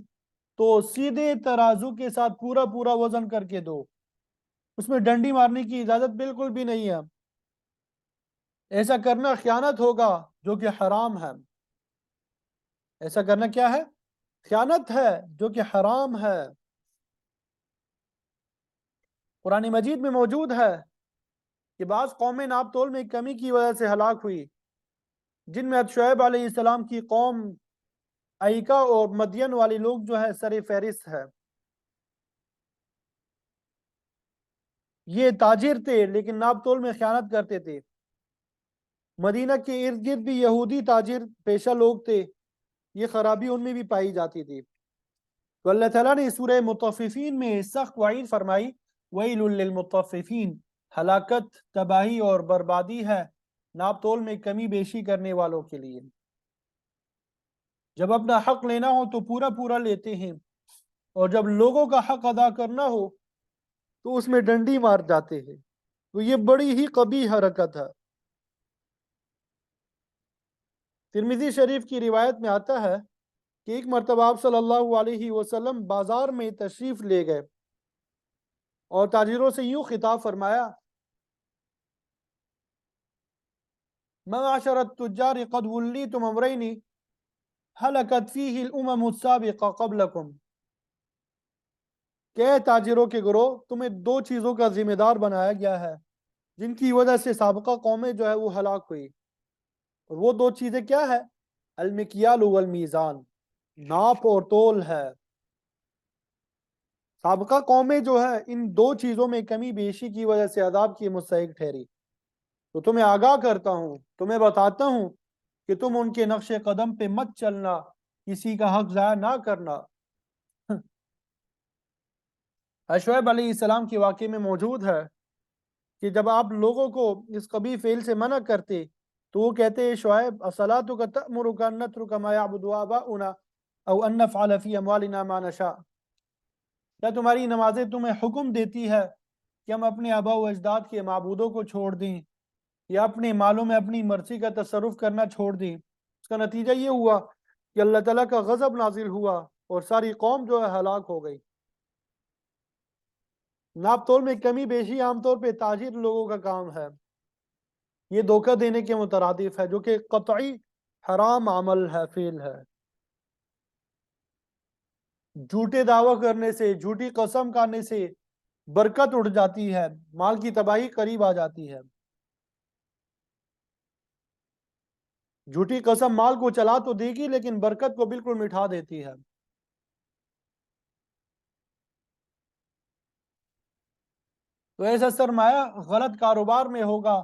تو سیدھے ترازو کے ساتھ پورا پورا وزن کر کے دو، اس میں ڈنڈی مارنے کی اجازت بالکل بھی نہیں ہے۔ ایسا کرنا خیانت ہوگا جو کہ حرام ہے، ایسا کرنا کیا ہے؟ خیانت ہے جو کہ حرام ہے۔ قرآن مجید میں موجود ہے کہ بعض قومیں ناپ تول میں کمی کی وجہ سے ہلاک ہوئی، جن میں شعیب علیہ السلام کی قوم ایکا اور مدین والے لوگ جو ہے سر فہرست ہے۔ یہ تاجر تھے لیکن ناپ تول میں خیانت کرتے تھے۔ مدینہ کے ارد گرد بھی یہودی تاجر پیشہ لوگ تھے، یہ خرابی ان میں بھی پائی جاتی تھی۔ تو اللہ تعالیٰ نے سورہ مطففین میں سخت وعید فرمائی وَيْلٌ لِّلْمُطَّفِّفِينَ، ہلاکت، تباہی اور بربادی ہے ناپ تول میں کمی بیشی کرنے والوں کے لیے۔ جب اپنا حق لینا ہو تو پورا پورا لیتے ہیں، اور جب لوگوں کا حق ادا کرنا ہو تو اس میں ڈنڈی مار جاتے ہیں۔ تو یہ بڑی ہی قبیح حرکت ہے۔ ترمذی شریف کی روایت میں آتا ہے کہ ایک مرتبہ آپ صلی اللہ علیہ وسلم بازار میں تشریف لے گئے اور تاجروں سے یوں خطاب فرمایا معاشر التجار قد ولیتم امرین ہلکت فیہ الامم السابقہ قبلکم، کہ اے تاجروں کے گروہ، تمہیں دو چیزوں کا ذمہ دار بنایا گیا ہے جن کی وجہ سے سابقہ قومیں جو ہے وہ ہلاک ہوئی، اور وہ دو چیزیں کیا ہے؟ المکیال والمیزان، ناپ اور تول ہے۔ سابقہ قومیں جو ہے ان دو چیزوں میں کمی بیشی کی وجہ سے عذاب کی مستحق ٹھہری۔ تو تمہیں آگاہ کرتا ہوں، تمہیں بتاتا ہوں کہ تم ان کے نقش قدم پہ مت چلنا، کسی کا حق ضائع نہ کرنا۔ شعیب علیہ السلام کے واقعے میں موجود ہے کہ جب آپ لوگوں کو اس قبیح فعل سے منع کرتے تو وہ کہتے شعیب اصلاتک تأمرک ان نترک ما یعبد آباؤنا او ان نفعل فی اموالنا ما نشاء، کیا تمہاری نمازیں تمہیں حکم دیتی ہے کہ ہم اپنے آباء و اجداد کے معبودوں کو چھوڑ دیں یا اپنے مالوں میں اپنی مرضی کا تصرف کرنا چھوڑ دیں؟ اس کا نتیجہ یہ ہوا کہ اللہ تعالیٰ کا غضب نازل ہوا اور ساری قوم جو ہے ہلاک ہو گئی۔ ناپ تول میں کمی بیشی عام طور پہ تاجر لوگوں کا کام ہے، یہ دھوکہ دینے کے مترادف ہے جو کہ قطعی حرام عمل ہے، فعل ہے۔ جھوٹے دعویٰ کرنے سے، جھوٹی قسم کھانے سے برکت اٹھ جاتی ہے، مال کی تباہی قریب آ جاتی ہے۔ جھوٹی قسم مال کو چلا تو دے گی لیکن برکت کو بالکل مٹھا دیتی ہے۔ تو ایسا سرمایہ غلط کاروبار میں ہوگا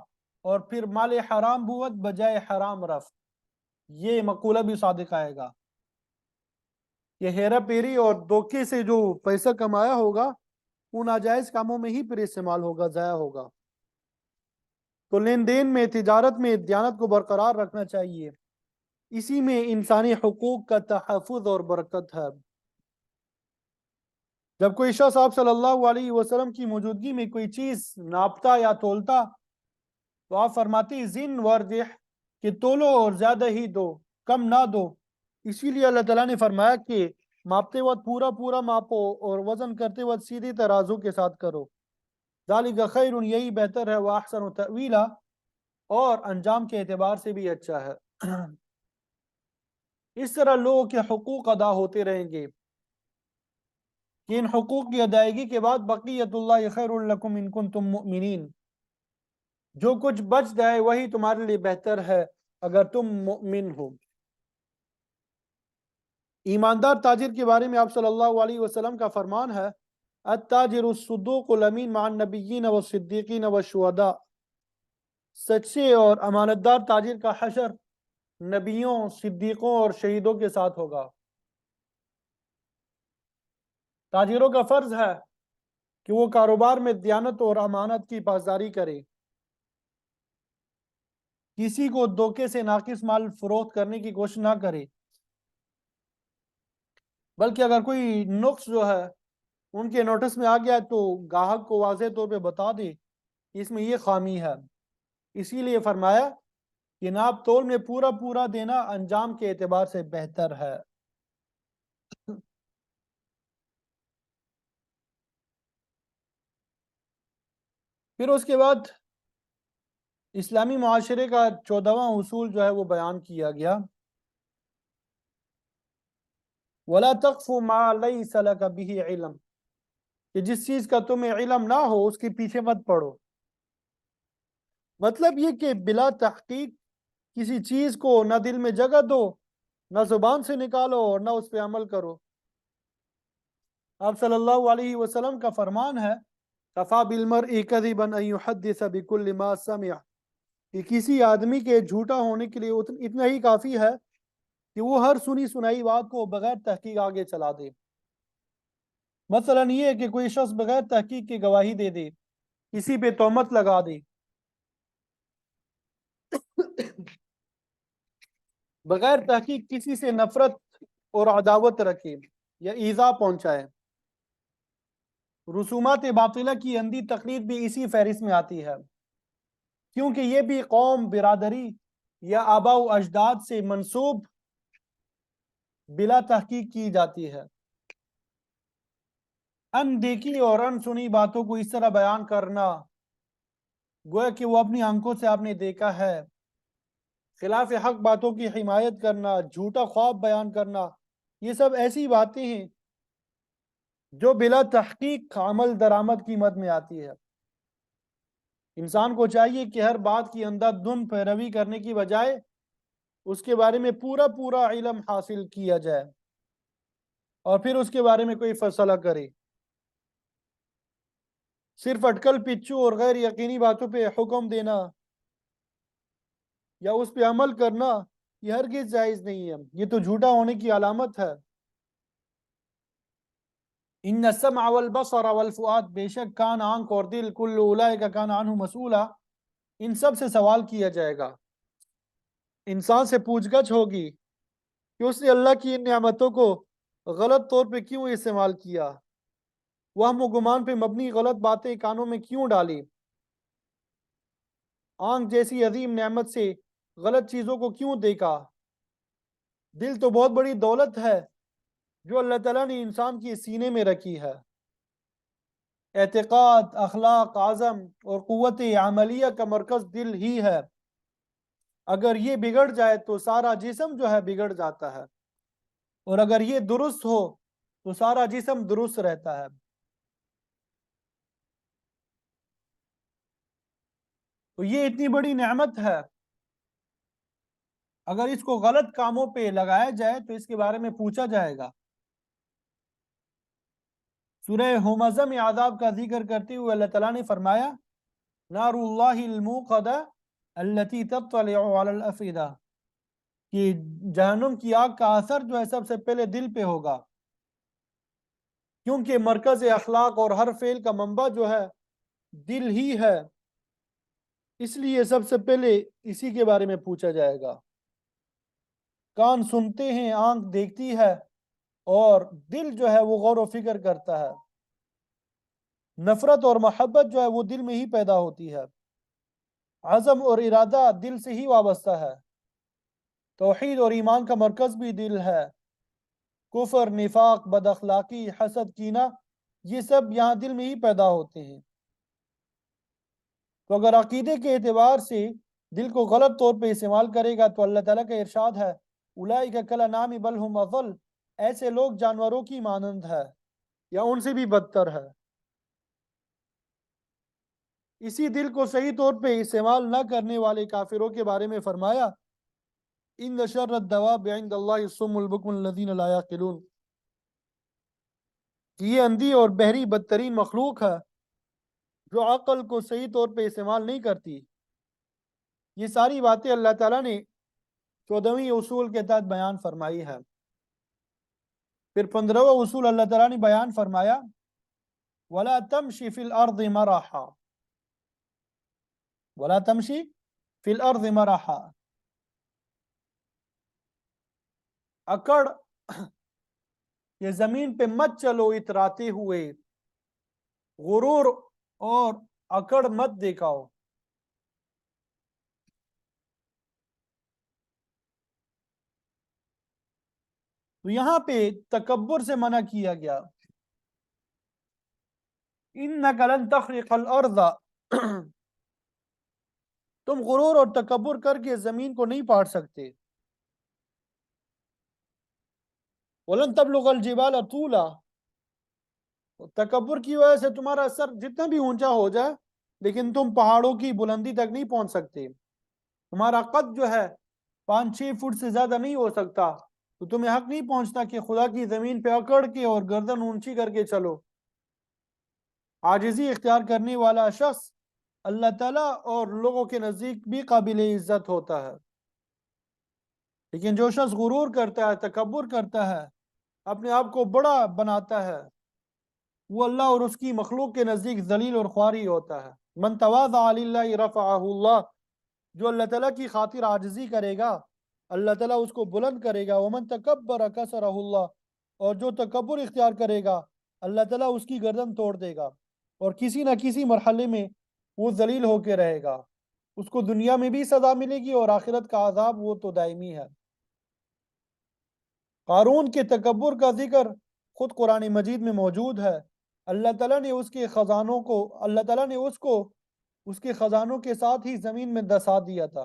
اور پھر مال حرام بوت بجائے حرام رفت، یہ مقولہ بھی صادق آئے گا۔ یہ ہیرا پیری اور دھوکے سے جو پیسہ کمایا ہوگا وہ ناجائز کاموں میں ہی پھر استعمال ہوگا، ضائع ہوگا۔ تو لین دین میں، تجارت میں دیانت کو برقرار رکھنا چاہیے، اسی میں انسانی حقوق کا تحفظ اور برکت ہے۔ جب کوئی شخص آپ صلی اللہ علیہ وسلم کی موجودگی میں کوئی چیز ناپتا یا تولتا تو آپ فرماتی زن ورجح، کہ تولو اور زیادہ ہی دو، کم نہ دو۔ اسی لیے اللہ تعالیٰ نے فرمایا کہ ماپتے وقت پورا پورا ماپو اور وزن کرتے وقت سیدھی ترازو کے ساتھ کرو۔ ذالک خیر، یہی بہتر ہے، واحسن تأویلا، اور انجام کے اعتبار سے بھی اچھا ہے۔ اس طرح لوگوں کے حقوق ادا ہوتے رہیں گے کہ ان حقوق کی ادائیگی کے بعد بقیت اللہ خیر لکم ان کنتم مؤمنین، جو کچھ بچ جائے وہی تمہارے لیے بہتر ہے اگر تم مؤمن ہو۔ ایماندار تاجر کے بارے میں آپ صلی اللہ علیہ وسلم کا فرمان ہے، التاجر الصدوق الامین مع النبیین والصدیقین والشہداء، سچے اور امانتدار تاجر کا حشر نبیوں، صدیقوں اور شہیدوں کے ساتھ ہوگا۔ تاجروں کا فرض ہے کہ وہ کاروبار میں دیانت اور امانت کی پاسداری کرے، کسی کو دھوکے سے ناقص مال فروخت کرنے کی کوشش نہ کرے، بلکہ اگر کوئی نقص جو ہے ان کے نوٹس میں آ گیا تو گاہک کو واضح طور پہ بتا دے کہ اس میں یہ خامی ہے۔ اسی لیے فرمایا کہ ناپ تول میں پورا پورا دینا انجام کے اعتبار سے بہتر ہے۔ پھر اس کے بعد اسلامی معاشرے کا 14واں اصول جو ہے وہ بیان کیا گیا، وَلَا تَقْفُ مَا لَيْسَ لَكَ بِهِ عِلْمٍ، کہ جس چیز کا تمہیں علم نہ ہو اس کے پیچھے مت پڑو۔ مطلب یہ کہ بلا تحقیق کسی چیز کو نہ دل میں جگہ دو، نہ زبان سے نکالو اور نہ اس پہ عمل کرو۔ آپ صلی اللہ علیہ وسلم کا فرمان ہے، کفا بالمرء کذبا ان یحدث بکل ما سمع، کہ کسی آدمی کے جھوٹا ہونے کے لیے اتنا ہی کافی ہے کہ وہ ہر سنی سنائی بات کو بغیر تحقیق آگے چلا دے۔ مثلا یہ ہے کہ کوئی شخص بغیر تحقیق کی گواہی دے دے، کسی پہ تہمت لگا دے، بغیر تحقیق کسی سے نفرت اور عداوت رکھے یا ایذا پہنچائے۔ رسومات باطلہ کی اندھی تقلید بھی اسی فہرست میں آتی ہے، کیونکہ یہ بھی قوم، برادری یا آباء و اجداد سے منسوب بلا تحقیق کی جاتی ہے۔ ان دیکھی اور ان سنی باتوں کو اس طرح بیان کرنا گویا کہ وہ اپنی آنکھوں سے آپ نے دیکھا ہے، خلاف حق باتوں کی حمایت کرنا، جھوٹا خواب بیان کرنا، یہ سب ایسی باتیں ہیں جو بلا تحقیق عمل درآمد کی مد میں آتی ہے۔ انسان کو چاہیے کہ ہر بات کی اندھا دھند پیروی کرنے کی بجائے اس کے بارے میں پورا پورا علم حاصل کیا جائے اور پھر اس کے بارے میں کوئی فیصلہ کرے۔ صرف اٹکل پچو اور غیر یقینی باتوں پہ حکم دینا یا اس پہ عمل کرنا یہ ہرگز جائز نہیں ہے، یہ تو جھوٹا ہونے کی علامت ہے۔ ان السمع والبصر والفؤاد، بے شک کان، آنکھ اور دل، کل اولئک کان عنہ مسئولا، ان سب سے سوال کیا جائے گا۔ انسان سے پوچھ گچھ ہوگی کہ اس نے اللہ کی ان نعمتوں کو غلط طور پہ کیوں استعمال کیا، وہم و گمان پہ مبنی غلط باتیں کانوں میں کیوں ڈالی، آنکھ جیسی عظیم نعمت سے غلط چیزوں کو کیوں دیکھا۔ دل تو بہت بڑی دولت ہے جو اللہ تعالیٰ نے انسان کی سینے میں رکھی ہے۔ اعتقاد، اخلاق، عزم اور قوت عملیہ کا مرکز دل ہی ہے۔ اگر یہ بگڑ جائے تو سارا جسم جو ہے بگڑ جاتا ہے، اور اگر یہ درست ہو تو سارا جسم درست رہتا ہے۔ تو یہ اتنی بڑی نعمت ہے، اگر اس کو غلط کاموں پہ لگایا جائے تو اس کے بارے میں پوچھا جائے گا۔ سورہ ہمزہ میں عذاب کا ذکر کرتے ہوئے اللہ تعالیٰ نے فرمایا، نار اللہ الموقدہ التي تطلع على الافئدہ، کہ جہنم کی آگ کا اثر جو ہے سب سے پہلے دل پہ ہوگا، کیونکہ مرکز اخلاق اور ہر فعل کا منبع جو ہے دل ہی ہے، اس لیے سب سے پہلے اسی کے بارے میں پوچھا جائے گا۔ کان سنتے ہیں، آنکھ دیکھتی ہے، اور دل جو ہے وہ غور و فکر کرتا ہے۔ نفرت اور محبت جو ہے وہ دل میں ہی پیدا ہوتی ہے، عزم اور ارادہ دل سے ہی وابستہ ہے، توحید اور ایمان کا مرکز بھی دل ہے، کفر، نفاق، بد اخلاقی، حسد، کینہ، یہ سب یہاں دل میں ہی پیدا ہوتے ہیں۔ تو اگر عقیدے کے اعتبار سے دل کو غلط طور پہ استعمال کرے گا تو اللہ تعالیٰ کا ارشاد ہے اولئک کالانعام بل هم اضل، ایسے لوگ جانوروں کی مانند ہے یا ان سے بھی بدتر ہے۔ اسی دل کو صحیح طور پہ استعمال نہ کرنے والے کافروں کے بارے میں فرمایا ان شر الدواب عند اللہ الصم البکم الذین لا یعقلون، کہ یہ اندھی اور بہری بدترین مخلوق ہے جو عقل کو صحیح طور پہ استعمال نہیں کرتی۔ یہ ساری باتیں اللہ تعالیٰ نے 14ویں اصول کے تحت بیان فرمائی ہے۔ پھر 15واں اصول اللہ تعالیٰ نے بیان فرمایا وَلَا تَمْشِ فِي الْأَرْضِ مَرَحًا، وَلَا تَمْشِ فِي الْأَرْضِ مَرَحًا، اکڑ یہ زمین پہ مت چلو اتراتے ہوئے، غرور اور اکڑ مت دکھاؤ۔ تو یہاں پہ تکبر سے منع کیا گیا اِنَّكَ لَن تَخْرِقَ الْأَرْضَ، تم غرور اور تکبر کر کے زمین کو نہیں پاٹ سکتے۔ وَلَن تَبْلُغَ الْجِبَالَ طُولًا، تکبر کی وجہ سے تمہارا سر جتنا بھی اونچا ہو جائے لیکن تم پہاڑوں کی بلندی تک نہیں پہنچ سکتے۔ تمہارا قد جو ہے 5-6 فٹ سے زیادہ نہیں ہو سکتا، تو تمہیں حق نہیں پہنچتا کہ خدا کی زمین پہ اکڑ کے اور گردن اونچی کر کے چلو۔ عاجزی اختیار کرنے والا شخص اللہ تعالیٰ اور لوگوں کے نزدیک بھی قابل عزت ہوتا ہے، لیکن جو شخص غرور کرتا ہے، تکبر کرتا ہے، اپنے آپ کو بڑا بناتا ہے، وہ اللہ اور اس کی مخلوق کے نزدیک ذلیل اور خواری ہوتا ہے۔ من تواضع للہ رفعہ اللہ، جو اللہ تعالیٰ کی خاطر عاجزی کرے گا اللہ تعالیٰ اس کو بلند کرے گا۔ ومن تکبر کسرہ اللہ، اور جو تکبر اختیار کرے گا اللہ تعالیٰ اس کی گردن توڑ دے گا، اور کسی نہ کسی مرحلے میں وہ ذلیل ہو کے رہے گا۔ اس کو دنیا میں بھی سزا ملے گی اور آخرت کا عذاب وہ تو دائمی ہے۔ قارون کے تکبر کا ذکر خود قرآن مجید میں موجود ہے۔ اللہ تعالیٰ نے اس کے خزانوں کو اللہ تعالیٰ نے اس کے خزانوں کے ساتھ ہی زمین میں دسا دیا تھا۔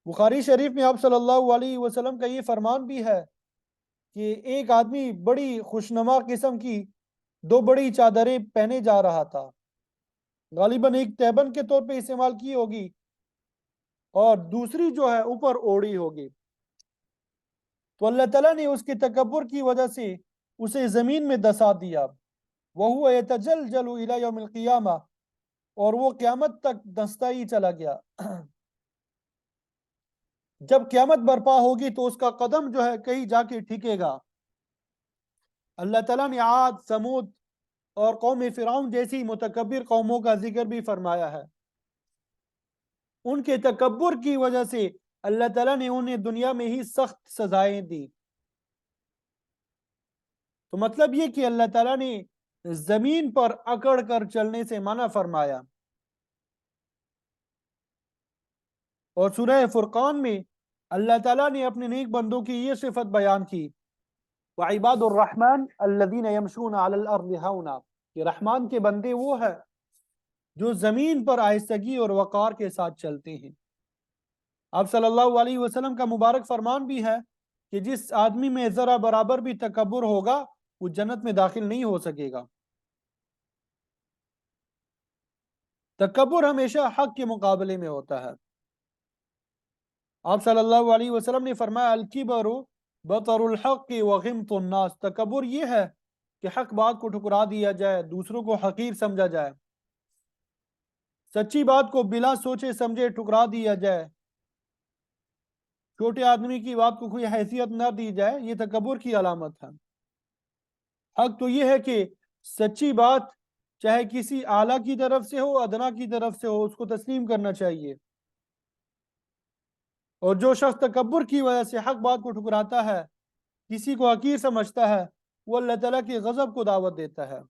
بخاری شریف میں آپ صلی اللہ علیہ وسلم کا یہ فرمان بھی ہے کہ ایک آدمی بڑی خوشنما قسم کی 2 بڑی چادریں پہنے جا رہا تھا، غالباً ایک تیبن کے طور پہ استعمال کی ہوگی اور دوسری جو ہے اوپر اوڑی ہوگی۔ تو اللہ تعالیٰ نے اس کے تکبر کی وجہ سے اسے زمین میں دسا دیا۔ وَهُوَ يَتَجَلْجَلُ إِلَى يَوْمِ الْقِيَامَةِ، اور وہ قیامت تک دستا ہی چلا گیا۔ جب قیامت برپا ہوگی تو اس کا قدم جو ہے کہیں جا کے ٹھکے گا۔ اللہ تعالیٰ نے عاد، سمود اور قوم فرعون جیسی متکبر قوموں کا ذکر بھی فرمایا ہے۔ ان کے تکبر کی وجہ سے اللہ تعالیٰ نے انہیں دنیا میں ہی سخت سزائیں دی۔ تو مطلب یہ کہ اللہ تعالیٰ نے زمین پر اکڑ کر چلنے سے منع فرمایا۔ اور سورہ فرقان میں اللہ تعالیٰ نے اپنے نیک بندوں کی یہ صفت بیان کی وَعِبَادُ الرَّحْمَنِ الَّذِينَ يَمْشُونَ عَلَى الْأَرْضِ هَوْنًا، کہ رحمان کے بندے وہ ہے جو زمین پر آہستگی اور وقار کے ساتھ چلتے ہیں۔ آپ صلی اللہ علیہ وسلم کا مبارک فرمان بھی ہے کہ جس آدمی میں ذرا برابر بھی تکبر ہوگا وہ جنت میں داخل نہیں ہو سکے گا۔ تکبر ہمیشہ حق کے مقابلے میں ہوتا ہے۔ آپ صلی اللہ علیہ وسلم نے فرمایا الکبر بطر الحق وغمط الناس، تکبر یہ ہے کہ حق بات کو ٹھکرا دیا جائے، دوسروں کو حقیر سمجھا جائے، سچی بات کو بلا سوچے سمجھے ٹھکرا دیا جائے، چھوٹے آدمی کی بات کو کوئی حیثیت نہ دی جائے، یہ تکبر کی علامت ہے۔ حق تو یہ ہے کہ سچی بات چاہے کسی اعلیٰ کی طرف سے ہو ادنا کی طرف سے ہو، اس کو تسلیم کرنا چاہیے۔ اور جو شخص تکبر کی وجہ سے حق بات کو ٹھکراتا ہے، کسی کو حقیر سمجھتا ہے، وہ اللہ تعالیٰ کے غضب کو دعوت دیتا ہے۔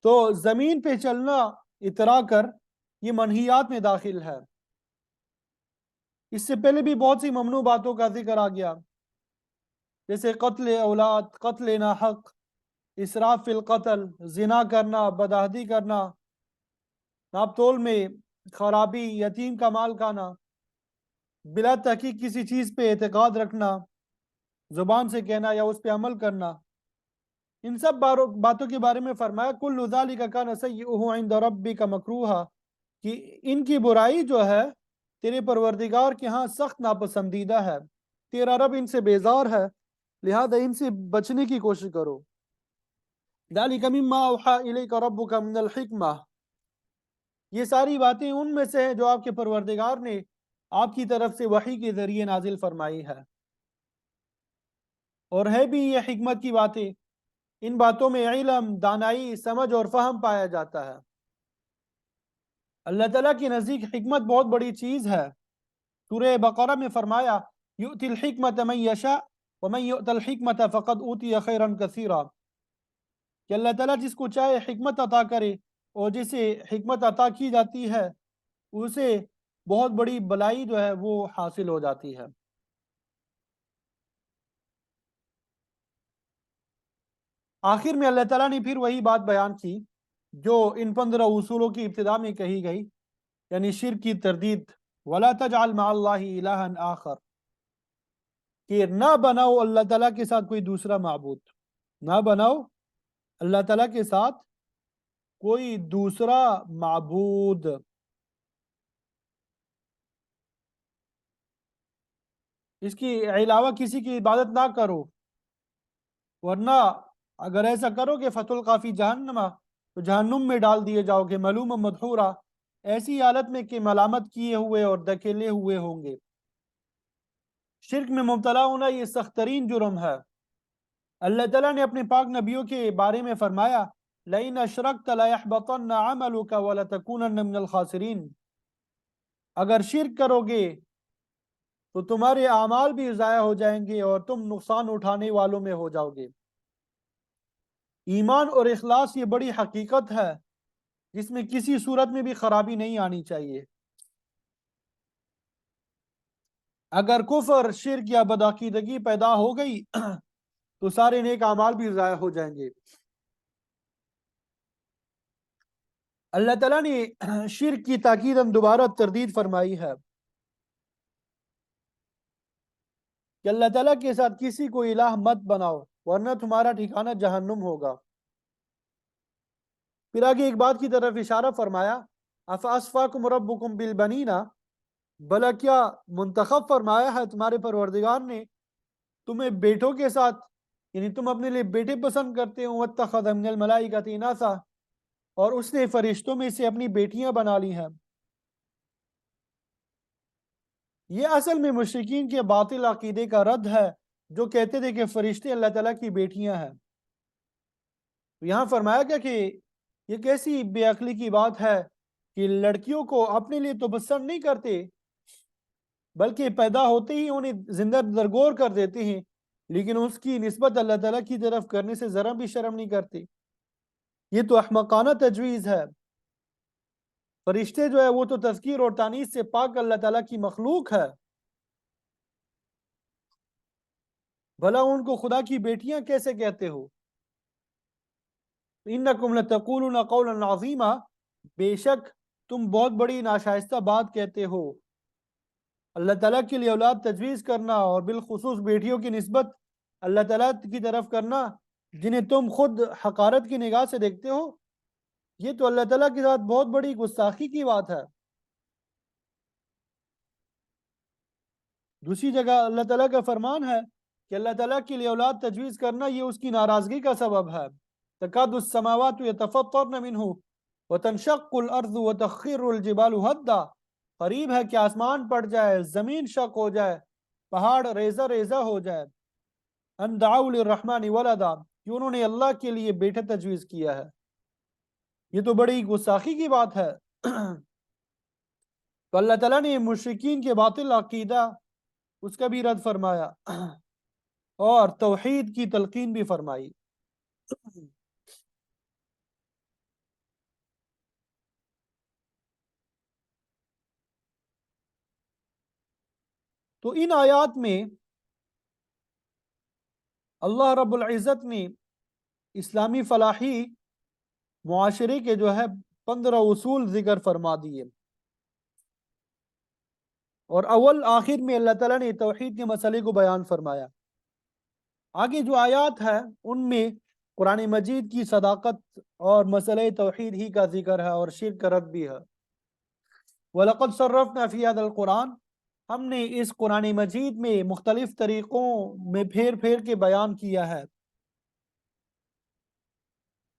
تو زمین پہ چلنا اترا کر یہ منہیات میں داخل ہے۔ اس سے پہلے بھی بہت سی ممنوع باتوں کا ذکر آ گیا، جیسے قتل اولاد، قتل ناحق، اسراف فی القتل، زنا کرنا، بدعہدی کرنا، ناپ تول میں خرابی، یتیم کا مال کھانا، بلا تحقیق کسی چیز پہ اعتقاد رکھنا، زبان سے کہنا یا اس پہ عمل کرنا، ان سب باتوں کے بارے میں فرمایا کل ذالک کان سیئہ عند ربک مکروہا، کہ ان کی برائی جو ہے تیرے پروردگار کے ہاں سخت ناپسندیدہ ہے، تیرا رب ان سے بیزار ہے، لہذا ان سے بچنے کی کوشش کرو۔ ذالک مما اوحی الیک ربک من الحکمہ، یہ ساری باتیں ان میں سے ہیں جو آپ کے پروردگار نے آپ کی طرف سے وحی کے ذریعے نازل فرمائی ہے، اور ہے بھی یہ حکمت کی باتیں، ان باتوں میں علم، دانائی، سمجھ اور فہم پایا جاتا ہے۔ اللہ تعالیٰ کے نزدیک حکمت بہت بڑی چیز ہے۔ سورہ بقرہ میں فرمایا یؤتی الحکمت من یشاء ومن یؤت الحکمت فقد اوتی خیرا کثیرا، کہ اللہ تعالیٰ جس کو چاہے حکمت عطا کرے، اور جسے حکمت عطا کی جاتی ہے اسے بہت بڑی بلائی جو ہے وہ حاصل ہو جاتی ہے۔ آخر میں اللہ تعالیٰ نے پھر وہی بات بیان کی جو ان 15 اصولوں کی ابتدا میں کہی گئی، یعنی شرک کی تردید، وَلَا تَجْعَلْ مَعَ اللَّهِ إِلَٰهًا آخر، کہ نہ بناؤ اللہ تعالیٰ کے ساتھ کوئی دوسرا معبود، نہ بناؤ اللہ تعالیٰ کے ساتھ کوئی دوسرا معبود، اس کی علاوہ کسی کی عبادت نہ کرو، ورنہ اگر ایسا کرو گے فَتُلْقَىٰ فِي جَهَنَّمَ، تو جہنم میں ڈال دیے جاؤ گے، ملوم مدحورا، ایسی حالت میں کہ ملامت کیے ہوئے اور دھکیلے ہوئے ہوں گے۔ شرک میں مبتلا ہونا یہ سخت ترین جرم ہے۔ اللہ تعالیٰ نے اپنے پاک نبیوں کے بارے میں فرمایا لَإِنْ أَشْرَكْتَ لَيَحْبَطَنَّ عَمَلُكَ وَلَتَكُونَنَّ مِنَ الْخَاسِرِينَ، اگر شرک کرو گے تو تمہارے اعمال بھی ضائع ہو جائیں گے اور تم نقصان اٹھانے والوں میں ہو جاؤ گے۔ ایمان اور اخلاص یہ بڑی حقیقت ہے جس میں کسی صورت میں بھی خرابی نہیں آنی چاہیے۔ اگر کفر، شرک یا بدعقیدگی پیدا ہو گئی تو سارے نیک اعمال بھی ضائع ہو جائیں گے۔ اللہ تعالیٰ نے شرک کی تاکید دوبارہ تردید فرمائی ہے کہ اللہ تعالیٰ کے ساتھ کسی کو الہ مت بناؤ ورنہ تمہارا ٹھکانہ جہنم ہوگا۔ پھر آگے ایک بات کی طرف اشارہ فرمایا افاسفاکم ربکم بالبنین، بھلا کیا منتخب فرمایا ہے تمہارے پروردگار نے تمہیں بیٹوں کے ساتھ، یعنی تم اپنے لیے بیٹے پسند کرتے ہو، واتخذ من الملائکۃ اناثا، اور اس نے فرشتوں میں سے اپنی بیٹیاں بنا لی ہیں۔ یہ اصل میں مشرکین کے باطل عقیدے کا رد ہے جو کہتے تھے کہ فرشتے اللہ تعالیٰ کی بیٹیاں ہیں۔ یہاں فرمایا گیا کہ یہ کیسی بے عقلی کی بات ہے کہ لڑکیوں کو اپنے لیے تو پسند نہیں کرتے بلکہ پیدا ہوتے ہی انہیں زندہ درگور کر دیتے ہیں، لیکن اس کی نسبت اللہ تعالیٰ کی طرف کرنے سے ذرا بھی شرم نہیں کرتے۔ یہ تو احمقانہ تجویز ہے۔ فرشتے جو ہے وہ تو تذکیر اور تانیث سے پاک اللہ تعالیٰ کی مخلوق ہے، بھلا ان کو خدا کی بیٹیاں کیسے کہتے ہو؟ انکم لتقولون قولا عظیما، بے شک تم بہت بڑی ناشائستہ بات کہتے ہو۔ اللہ تعالیٰ کے لیے اولاد تجویز کرنا اور بالخصوص بیٹیوں کی نسبت اللہ تعالیٰ کی طرف کرنا جنہیں تم خود حقارت کی نگاہ سے دیکھتے ہو، یہ تو اللہ تعالیٰ کے ساتھ بہت بڑی گستاخی کی بات ہے۔ دوسری جگہ اللہ تعالیٰ کا فرمان ہے کہ اللہ تعالیٰ کے لیے اولاد تجویز کرنا یہ اس کی ناراضگی کا سبب ہے۔ تکاد السماوات یتفطرن منہ وتنشق الارض وتخر الجبال ہدا، قریب ہے کہ آسمان پڑ جائے، زمین شق ہو جائے، پہاڑ ریزہ ریزہ ہو جائے۔ ان دعوا للرحمن ولدا، کہ انہوں نے اللہ کے لیے بیٹا تجویز کیا ہے، یہ تو بڑی گستاخی کی بات ہے۔ تو اللہ تعالیٰ نے مشرکین کے باطل عقیدہ اس کا بھی رد فرمایا اور توحید کی تلقین بھی فرمائی۔ تو ان آیات میں اللہ رب العزت نے اسلامی فلاحی معاشرے کے جو ہے 15 اصول ذکر فرما دیے، اور اول آخر میں اللہ تعالیٰ نے توحید کے مسئلے کو بیان فرمایا۔ آگے جو آیات ہے ان میں قرآن مجید کی صداقت اور مسئلہ توحید ہی کا ذکر ہے اور شرک کا رد بھی ہے۔ وَلَقَدْ صَرَّفْنَا فِي هَذَا الْقُرْآنِ، ہم نے اس قرآن مجید میں مختلف طریقوں میں پھیر پھیر کے بیان کیا ہے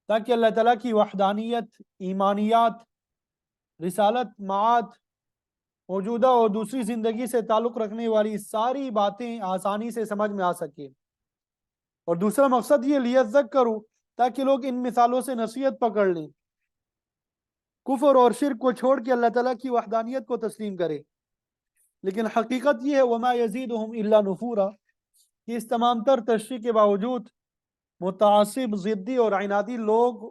تاکہ اللہ تعالیٰ کی وحدانیت، ایمانیات، رسالت، معاد، موجودہ اور دوسری زندگی سے تعلق رکھنے والی ساری باتیں آسانی سے سمجھ میں آ سکیں، اور دوسرا مقصد یہ لیذکروا، تاکہ لوگ ان مثالوں سے نصیحت پکڑ لیں، کفر اور شرک کو چھوڑ کے اللہ تعالیٰ کی وحدانیت کو تسلیم کرے۔ لیکن حقیقت یہ ہے وما یزیدہم الا نفورا، کہ اس تمام تر تشریح کے باوجود متعصب، ضدی اور عنادی لوگ،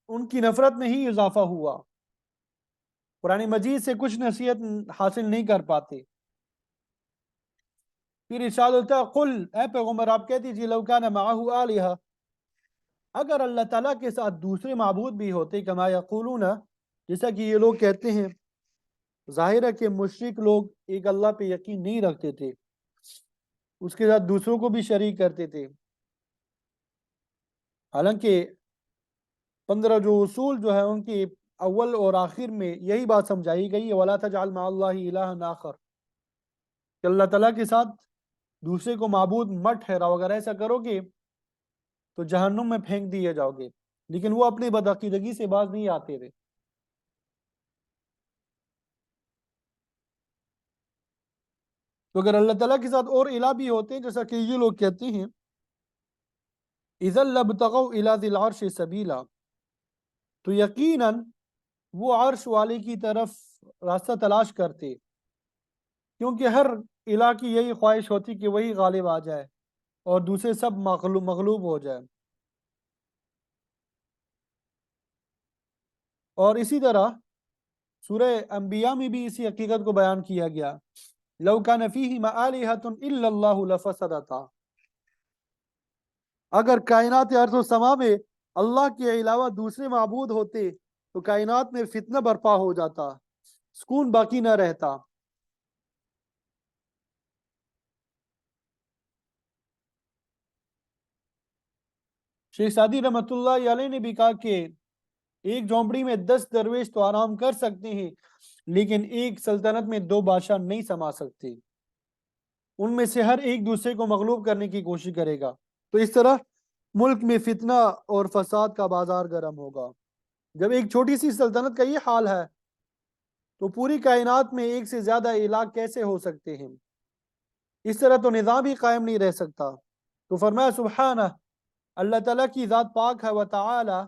ان کی نفرت میں ہی اضافہ ہوا، قرآن مجید سے کچھ نصیحت حاصل نہیں کر پاتے۔ پھر ارشاد ہوتا ہے قل، اے پیغمبر آپ کہہ دیجیے لو کان معہ آلہہ، اگر اللہ تعالیٰ کے ساتھ دوسرے معبود بھی ہوتے، کما یقولون، جیسا کہ یہ لوگ کہتے ہیں۔ ظاہر ہے کہ مشرک لوگ ایک اللہ پہ یقین نہیں رکھتے تھے، اس کے ساتھ دوسروں کو بھی شریک کرتے تھے، حالانکہ 15 جو اصول جو ہے ان کی اول اور آخر میں یہی بات سمجھائی گئی ہے وَلَا تَجْعَلْ مَعَ اللَّهِ إِلَٰهًا آخر، کہ اللہ تعالیٰ کے ساتھ دوسرے کو معبود مت ٹھہراؤ، اگر ایسا کرو گے تو جہنم میں پھینک دیے جاؤ گے۔ لیکن وہ اپنی بدعقیدگی سے باز نہیں آتے تھے۔ تو اگر اللہ تعالیٰ کے ساتھ اور الہ بھی ہوتے ہیں جیسا کہ یہ لوگ کہتے ہیں، اِذًا لَابْتَغَوْا إِلَىٰ ذِي الْعَرْشِ سَبِيلًا، تو یقیناً وہ عرش والے کی طرف راستہ تلاش کرتے، کیونکہ ہر الہ کی یہی خواہش ہوتی کہ وہی غالب آ جائے اور دوسرے سب مغلوب ہو جائے۔ اور اسی طرح سورہ انبیاء میں بھی اسی حقیقت کو بیان کیا گیا، لو کان فیہما آلہۃ الا اللہ لفسدتا، اگر کائنات ارض و سما میں اللہ کے علاوہ دوسرے معبود ہوتے تو کائنات میں فتنہ برپا ہو جاتا، سکون باقی نہ رہتا۔ شیخ سعدی رحمۃ اللہ علیہ نے بھی کہا کہ ایک جھونپڑی میں 10 درویش تو آرام کر سکتے ہیں، لیکن ایک سلطنت میں 2 بادشاہ نہیں سما سکتے، ان میں سے ہر ایک دوسرے کو مغلوب کرنے کی کوشش کرے گا، تو اس طرح ملک میں فتنہ اور فساد کا بازار گرم ہوگا۔ جب ایک چھوٹی سی سلطنت کا یہ حال ہے تو پوری کائنات میں ایک سے زیادہ الہ کیسے ہو سکتے ہیں؟ اس طرح تو نظام ہی قائم نہیں رہ سکتا۔ تو فرمایا سبحانہ، اللہ تعالیٰ کی ذات پاک ہے، وتعالی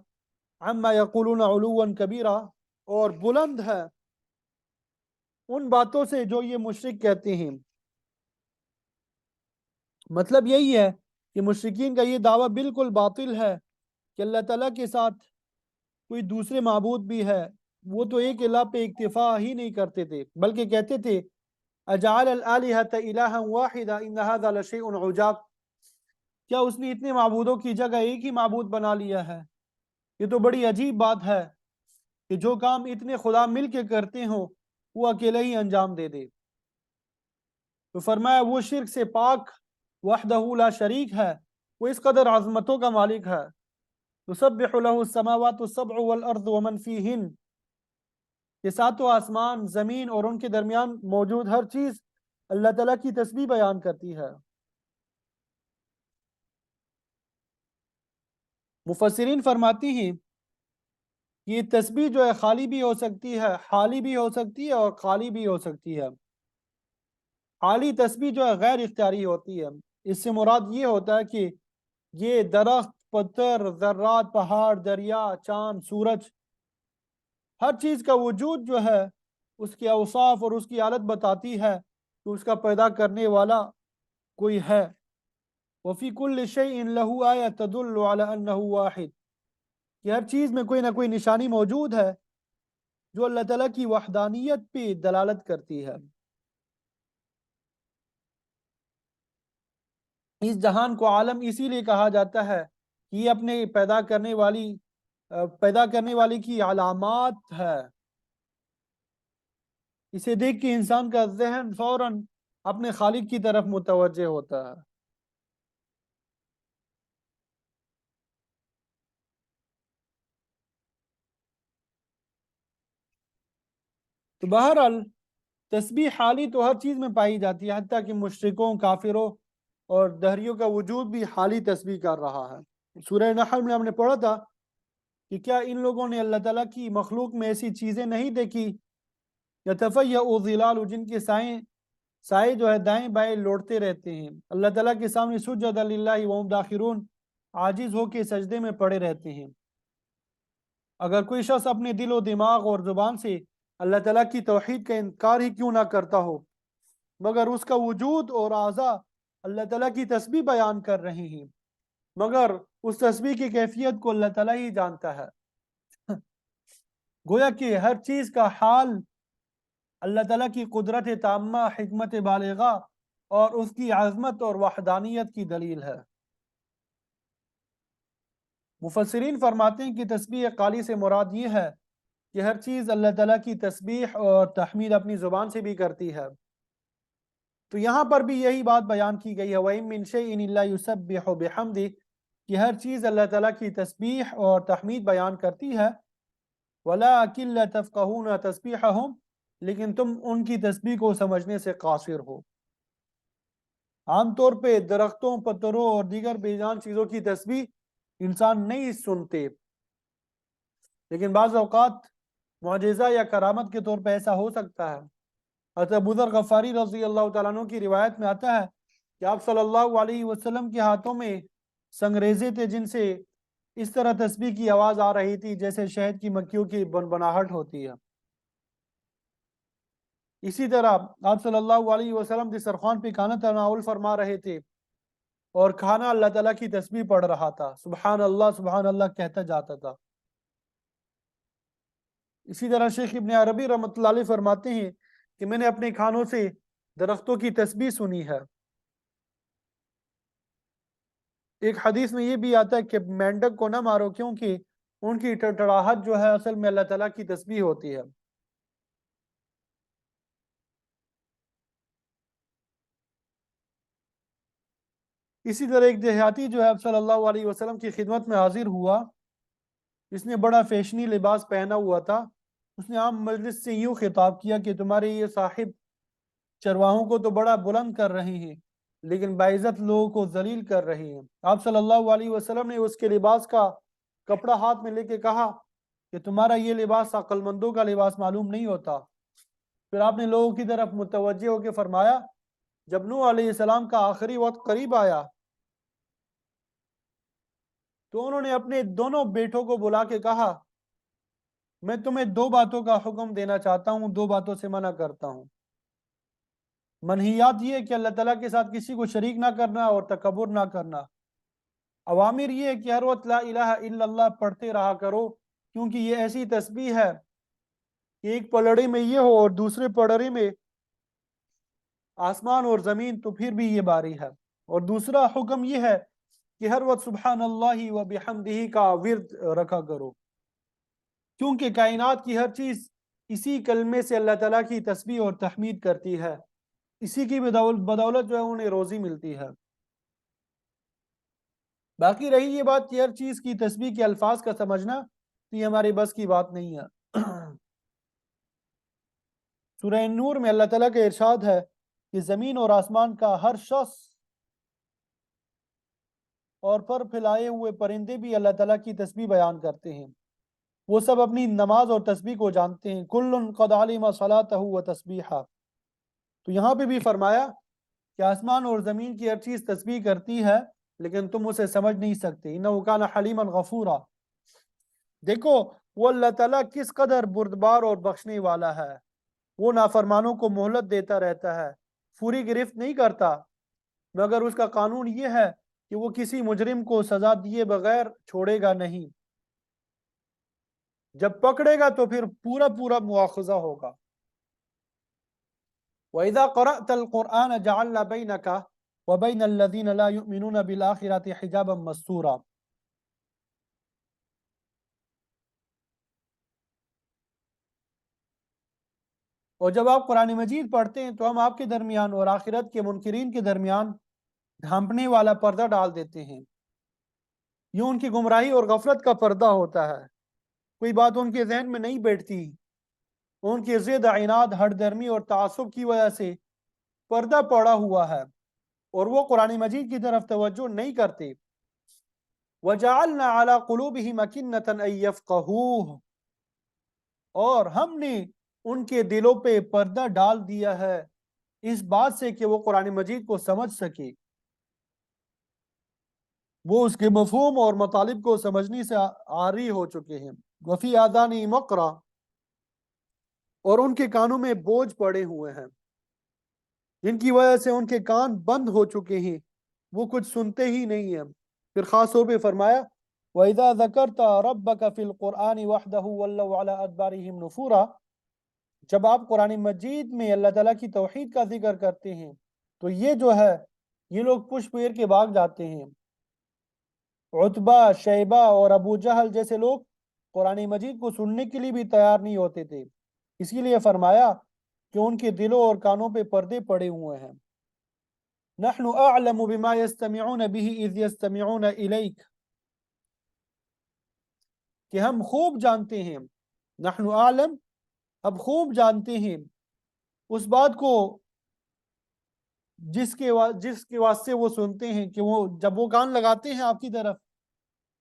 عما یقولون علوا کبیرا، اور بلند ہے ان باتوں سے جو یہ مشرک کہتے ہیں۔ مطلب یہی ہے کہ مشرکین کا یہ دعویٰ بالکل باطل ہے کہ اللہ تعالیٰ کے ساتھ کوئی دوسرے معبود بھی ہے، وہ تو ایک الہ پہ اکتفا ہی نہیں کرتے تھے، بلکہ کہتے تھے اجعل الالہۃ الہا واحدا ان ھذا لشیء عجاب، کیا اس نے اتنے معبودوں کی جگہ ایک ہی معبود بنا لیا ہے؟ یہ تو بڑی عجیب بات ہے کہ جو کام اتنے خدا مل کے کرتے ہوں وہ اکیلے ہی انجام دے دے۔ تو فرمایا وہ شرک سے پاک، وحدہ لا شریک ہے، وہ اس قدر عظمتوں کا مالک ہے، تسبح له السماوات السبع والارض ومن فیہن، کہ ساتوں آسمان، زمین اور ان کے درمیان موجود ہر چیز اللہ تعالیٰ کی تسبیح بیان کرتی ہے۔ مفسرین فرماتی ہیں کہ یہ تسبیح جو ہے خالی بھی ہو سکتی ہے، حالی بھی ہو سکتی ہے اور خالی بھی ہو سکتی ہے۔ حالی تسبیح جو ہے غیر اختیاری ہوتی ہے، اس سے مراد یہ ہوتا ہے کہ یہ درخت، پتھر، ذرات، پہاڑ، دریا، چاند، سورج، ہر چیز کا وجود جو ہے اس کے اوصاف اور اس کی حالت بتاتی ہے کہ اس کا پیدا کرنے والا کوئی ہے۔ وفی کل شیء لہ آیہ تدل علی انہ واحد، کہ ہر چیز میں کوئی نہ کوئی نشانی موجود ہے جو اللہ تعالیٰ کی وحدانیت پہ دلالت کرتی ہے۔ اس جہان کو عالم اسی لیے کہا جاتا ہے یہ اپنے پیدا کرنے والی کی علامات ہے۔ اسے دیکھ کے انسان کا ذہن فوراً اپنے خالق کی طرف متوجہ ہوتا ہے۔ تو بہرحال تسبیح حالی تو ہر چیز میں پائی جاتی ہے، حتیٰ کہ مشرکوں، کافروں اور دہریوں کا وجود بھی حالی تسبیح کر رہا ہے۔ سورہ نحل میں ہم نے پڑھا تھا کہ کیا ان لوگوں نے اللہ تعالیٰ کی مخلوق میں ایسی چیزیں نہیں دیکھی، یتفیأ الظلال، جن کے سائے جو ہے دائیں بائیں لوٹتے رہتے ہیں، اللہ تعالیٰ کے سامنے سجدا للہ وہم داخرون، عاجز ہو کے سجدے میں پڑے رہتے ہیں۔ اگر کوئی شخص اپنے دل و دماغ اور زبان سے اللہ تعالیٰ کی توحید کا انکار ہی کیوں نہ کرتا ہو، مگر اس کا وجود اور اعضاء اللہ تعالیٰ کی تسبیح بیان کر رہے ہیں، مگر اس تسبیح کی کیفیت کو اللہ تعالیٰ ہی جانتا ہے۔ گویا کہ ہر چیز کا حال اللہ تعالیٰ کی قدرت تامہ، حکمت بالغہ اور اس کی عظمت اور وحدانیت کی دلیل ہے۔ مفسرین فرماتے ہیں کہ تسبیح قالی سے مراد یہ ہے کہ ہر چیز اللہ تعالیٰ کی تسبیح اور تحمید اپنی زبان سے بھی کرتی ہے۔ تو یہاں پر بھی یہی بات بیان کی گئی ہے، وَإِن مِّن شَيْءٍ إِلَّا يُسَبِّحُ بِحَمْدِهِ، کہ ہر چیز اللہ تعالیٰ کی تسبیح اور تحمید بیان کرتی ہے، وَلَٰكِن لَّا تَفْقَهُونَ تَسْبِيحَهُمْ، لیکن تم ان کی تسبیح کو سمجھنے سے قاصر ہو۔ عام طور پہ درختوں، پتھروں اور دیگر بے جان چیزوں کی تسبیح انسان نہیں سنتے، لیکن بعض اوقات معجزہ یا کرامت کے طور پہ ایسا ہو سکتا ہے۔ حضرت ابو ذر غفاری رضی اللہ تعالیٰ عنہ کی روایت میں آتا ہے کہ آپ صلی اللہ علیہ وسلم کے ہاتھوں میں سنگریزے تھے، جن سے اس طرح تسبیح کی آواز آ رہی تھی جیسے شہد کی مکھیوں کی بنبناہٹ ہوتی ہے۔ اسی طرح آپ صلی اللہ علیہ وسلم دسترخوان پہ کھانا تناول فرما رہے تھے اور کھانا اللہ تعالیٰ کی تسبیح پڑھ رہا تھا، سبحان اللہ کہتا جاتا تھا۔ اسی طرح شیخ ابن عربی رحمۃ اللہ علیہ فرماتے ہیں کہ میں نے اپنے کھانوں سے درختوں کی تسبیح سنی ہے۔ ایک حدیث میں یہ بھی آتا ہے کہ مینڈک کو نہ مارو، کیونکہ ان کی ٹڑٹڑاہٹ جو ہے اصل میں اللہ تعالیٰ کی تسبیح ہوتی ہے۔ اسی طرح ایک دیہاتی جو ہے صلی اللہ علیہ وسلم کی خدمت میں حاضر ہوا، جس نے بڑا فیشنی لباس پہنا ہوا تھا۔ اس نے عام مجلس سے یوں خطاب کیا کہ تمہارے یہ صاحب چرواہوں کو تو بڑا بلند کر رہے ہیں، لیکن باعزت لوگوں کو ذلیل کر رہے ہیں۔ آپ صلی اللہ علیہ وسلم نے اس کے لباس کا کپڑا ہاتھ میں لے کے کہا کہ تمہارا یہ لباس عقل مندوں کا لباس معلوم نہیں ہوتا۔ پھر آپ نے لوگوں کی طرف متوجہ ہو کے فرمایا، جب نوح علیہ السلام کا آخری وقت قریب آیا تو انہوں نے اپنے دونوں بیٹوں کو بلا کے کہا، میں تمہیں دو باتوں کا حکم دینا چاہتا ہوں، دو باتوں سے منع کرتا ہوں۔ منہیات یہ ہے کہ اللہ تعالیٰ کے ساتھ کسی کو شریک نہ کرنا اور تکبر نہ کرنا۔ اوامر یہ ہے کہ ہر وقت لا الہ الا اللہ پڑھتے رہا کرو، کیونکہ یہ ایسی تسبیح ہے کہ ایک پلڑے میں یہ ہو اور دوسرے پلڑے میں آسمان اور زمین، تو پھر بھی یہ باری ہے۔ اور دوسرا حکم یہ ہے کہ ہر وقت سبحان اللہ و بحمدہ کا ورد رکھا کرو، کیونکہ کائنات کی ہر چیز اسی کلمے سے اللہ تعالیٰ کی تسبیح اور تحمید کرتی ہے، اسی کی بدولت جو ہے انہیں روزی ملتی ہے۔ باقی رہی یہ بات کہ ہر چیز کی تسبیح کے الفاظ کا سمجھنا، تو یہ ہمارے بس کی بات نہیں ہے۔ سورہ نور میں اللہ تعالیٰ کا ارشاد ہے کہ زمین اور آسمان کا ہر شخص اور پر پھیلائے ہوئے پرندے بھی اللہ تعالیٰ کی تسبیح بیان کرتے ہیں، وہ سب اپنی نماز اور تسبیح کو جانتے ہیں۔ کل قد علم صلاتہ و تسبیحہ، تو یہاں پہ بھی فرمایا کہ آسمان اور زمین کی ہر چیز تسبیح کرتی ہے، لیکن تم اسے سمجھ نہیں سکتے۔ انہ کان حلیما غفورا، دیکھو وہ اللہ تعالیٰ کس قدر بردبار اور بخشنے والا ہے، وہ نافرمانوں کو مہلت دیتا رہتا ہے، فوری گرفت نہیں کرتا، مگر اس کا قانون یہ ہے کہ وہ کسی مجرم کو سزا دیے بغیر چھوڑے گا نہیں، جب پکڑے گا تو پھر پورا پورا مواخذہ ہوگا۔ وَإِذَا قَرَأْتَ الْقُرْآنَ جَعَلْنَا بَيْنَكَ وَبَيْنَ الَّذِينَ لَا يُؤْمِنُونَ بِالْآخِرَةِ حِجَابًا مَسْتُورًا، اور جب آپ قرآن مجید پڑھتے ہیں تو ہم آپ کے درمیان اور آخرت کے منکرین کے درمیان ڈھانپنے والا پردہ ڈال دیتے ہیں. یہ ان کی گمراہی اور غفلت کا پردہ ہوتا ہے. کوئی بات ان کے ذہن میں نہیں بیٹھتی. ان کی ضد عناد ہٹ درمی اور تعصب کی وجہ سے پردہ پڑا ہوا ہے اور وہ قرآن مجید کی طرف توجہ نہیں کرتے. وَجَعَلْنَا عَلَىٰ قُلُوبِهِمْ أَكِنَّةً أَن يَفْقَهُوهُ، اور ہم نے ان کے دلوں پہ پردہ ڈال دیا ہے اس بات سے کہ وہ قرآن مجید کو سمجھ سکے. وہ اس کے مفہوم اور مطالب کو سمجھنے سے عاری ہو چکے ہیں. وفی آذانی مقرا، اور ان کے کانوں میں بوجھ پڑے ہوئے ہیں جن کی وجہ سے ان کے کان بند ہو چکے ہیں، وہ کچھ سنتے ہی نہیں ہیں. پھر خاص طور پہ فرمایا وَإِذَا ذَكَرْتَ رَبَّكَ فِي الْقُرْآنِ وَحْدَهُ وَلَّوْا عَلَىٰ أَدْبَارِهِمْ نُفُورًا، جب آپ قرآن مجید میں اللہ تعالیٰ کی توحید کا ذکر کرتے ہیں تو یہ جو ہے یہ لوگ پش پیر کے بھاگ جاتے ہیں. عتبہ، شیبہ اور ابو جہل جیسے لوگ قرآن مجید کو سننے کے لیے بھی تیار نہیں ہوتے تھے. اسی لیے فرمایا کہ ان کے دلوں اور کانوں پہ پردے پڑے ہوئے ہیں. نحن اعلم بما يستمعون به اذ يستمعون الیک، کہ ہم خوب جانتے ہیں، نحن اعلم، اب خوب جانتے ہیں اس بات کو جس کے واسطے وہ سنتے ہیں، کہ وہ جب وہ کان لگاتے ہیں آپ کی طرف،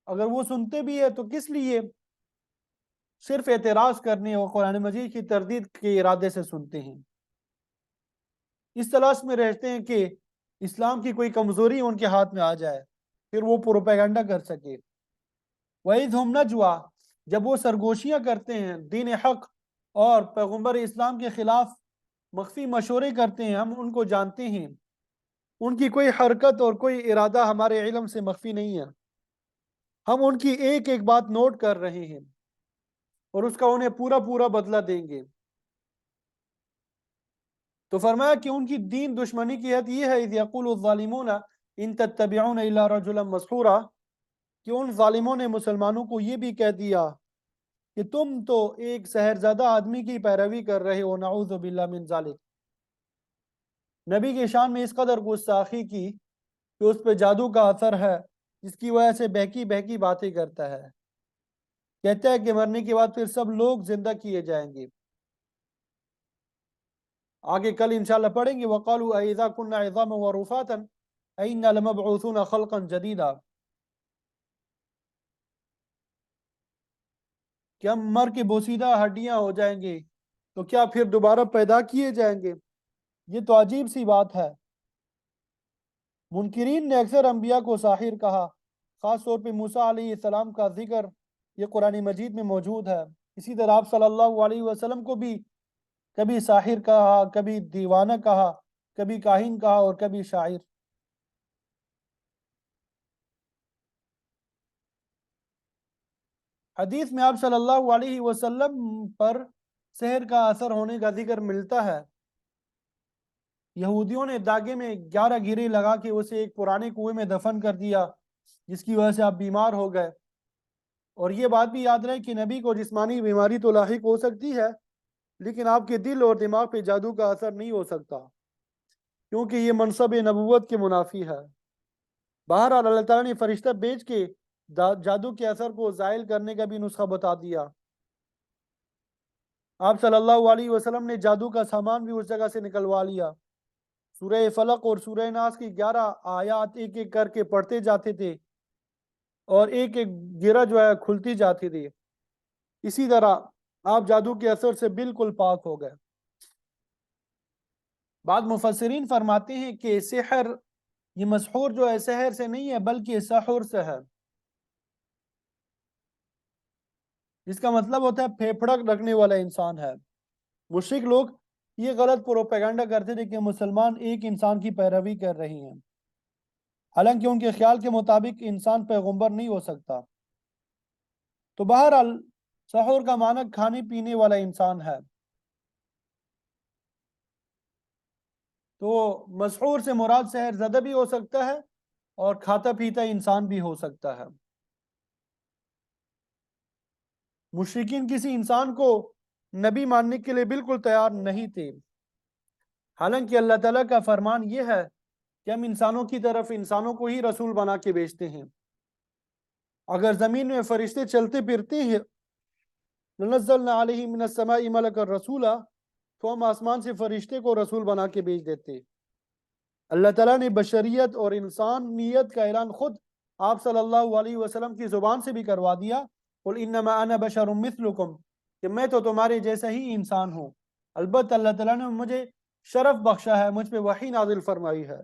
اگر وہ سنتے بھی ہے تو کس لیے؟ صرف اعتراض کرنے اور قرآن مجید کی تردید کے ارادے سے سنتے ہیں. اس تلاش میں رہتے ہیں کہ اسلام کی کوئی کمزوری ان کے ہاتھ میں آ جائے پھر وہ پروپیگنڈا کر سکے. وَإِذْ هُمْ نَجْوَىٰ، جب وہ سرگوشیاں کرتے ہیں دین حق اور پیغمبر اسلام کے خلاف مخفی مشورے کرتے ہیں، ہم ان کو جانتے ہیں. ان کی کوئی حرکت اور کوئی ارادہ ہمارے علم سے مخفی نہیں ہے. ہم ان کی ایک ایک بات نوٹ کر رہے ہیں اور اس کا انہیں پورا پورا بدلہ دیں گے. تو فرمایا کہ ان کی دین دشمنی کی حد یہ ہے اذ یقول الظالمون ان تتبعون الا رجلا مسحورا، کہ ان ظالموں نے مسلمانوں کو یہ بھی کہہ دیا کہ تم تو ایک سحرزادہ آدمی کی پیروی کر رہے ہو. نعوذ باللہ من ذالک. نبی کے شان میں اس قدر گستاخی کی کہ اس پہ جادو کا اثر ہے جس کی وجہ سے بہکی بہکی باتیں کرتا ہے. کہتا ہے کہ مرنے کے بعد پھر سب لوگ زندہ کیے جائیں گے. آگے کل انشاءاللہ پڑھیں گے وَقَالُوا أَإِذَا كُنَّا عِظَامًا وَرُفَاتًا أَإِنَّا لَمَبْعُوثُونَ خَلْقًا جَدِيدًا، کہ ہم مر کے بوسیدہ ہڈیاں ہو جائیں گے تو کیا پھر دوبارہ پیدا کیے جائیں گے؟ یہ تو عجیب سی بات ہے. منکرین نے اکثر انبیاء کو ساحر کہا. خاص طور پہ موسیٰ علیہ السلام کا ذکر یہ قرآن مجید میں موجود ہے. اسی طرح آپ صلی اللہ علیہ وسلم کو بھی کبھی ساحر کہا، کبھی دیوانہ کہا، کبھی کاہن کہا اور کبھی شاعر. حدیث میں آپ صلی اللہ علیہ وسلم پر سحر کا اثر ہونے کا ذکر ملتا ہے. یہودیوں نے داغے میں 11 گھیرے لگا کے اسے ایک پرانے کنویں میں دفن کر دیا جس کی وجہ سے آپ بیمار ہو گئے. اور یہ بات بھی یاد رہے کہ نبی کو جسمانی بیماری تو لاحق ہو سکتی ہے لیکن آپ کے دل اور دماغ پہ جادو کا اثر نہیں ہو سکتا کیونکہ یہ منصب نبوت کے منافی ہے. بہرحال اللہ تعالیٰ نے فرشتہ بھیج کے جادو کے اثر کو زائل کرنے کا بھی نسخہ بتا دیا. آپ صلی اللہ علیہ وسلم نے جادو کا سامان بھی اس جگہ سے نکلوا لیا. سورہ فلق اور سورہ ناس کی 11 آیات ایک ایک کر کے پڑھتے جاتے تھے اور ایک ایک گرہ جو ہے کھلتی جاتی تھی. اسی طرح آپ جادو کے اثر سے بالکل پاک ہو گئے. بعض مفسرین فرماتے ہیں کہ سحر، یہ مسحور جو ہے سحر سے نہیں ہے بلکہ سحر سے ہے. اس کا مطلب ہوتا ہے پھیپھڑک رکھنے والا انسان ہے. مشرک لوگ یہ غلط پروپیگنڈا کرتے تھے کہ مسلمان ایک انسان کی پیروی کر رہی ہیں، حالانکہ ان کے خیال کے مطابق انسان پیغمبر نہیں ہو سکتا. تو بہرحال سحور کا معنی کھانے پینے والا انسان ہے. تو مسحور سے مراد سحر زدہ بھی ہو سکتا ہے اور کھاتا پیتا انسان بھی ہو سکتا ہے. مشرکین کسی انسان کو نبی ماننے کے لیے بالکل تیار نہیں تھے، حالانکہ اللہ تعالیٰ کا فرمان یہ ہے کہ ہم انسانوں کی طرف انسانوں کو ہی رسول بنا کے بھیجتے ہیں۔ اگر زمین میں فرشتے چلتے پھرتے ہیں، لنزلنا علیہم من السماء ملکا رسولا، تو ہم آسمان سے فرشتے کو رسول بنا کے بھیج دیتے۔ اللہ تعالیٰ نے بشریت اور انسانیت کا اعلان خود آپ صلی اللہ علیہ وسلم کی زبان سے بھی کروا دیا، قل انما انا بشر مثلکم، کہ میں تو تمہارے جیسا ہی انسان ہوں، البتہ اللہ تعالیٰ نے مجھے شرف بخشا ہے، مجھ پہ وحی نازل فرمائی ہے،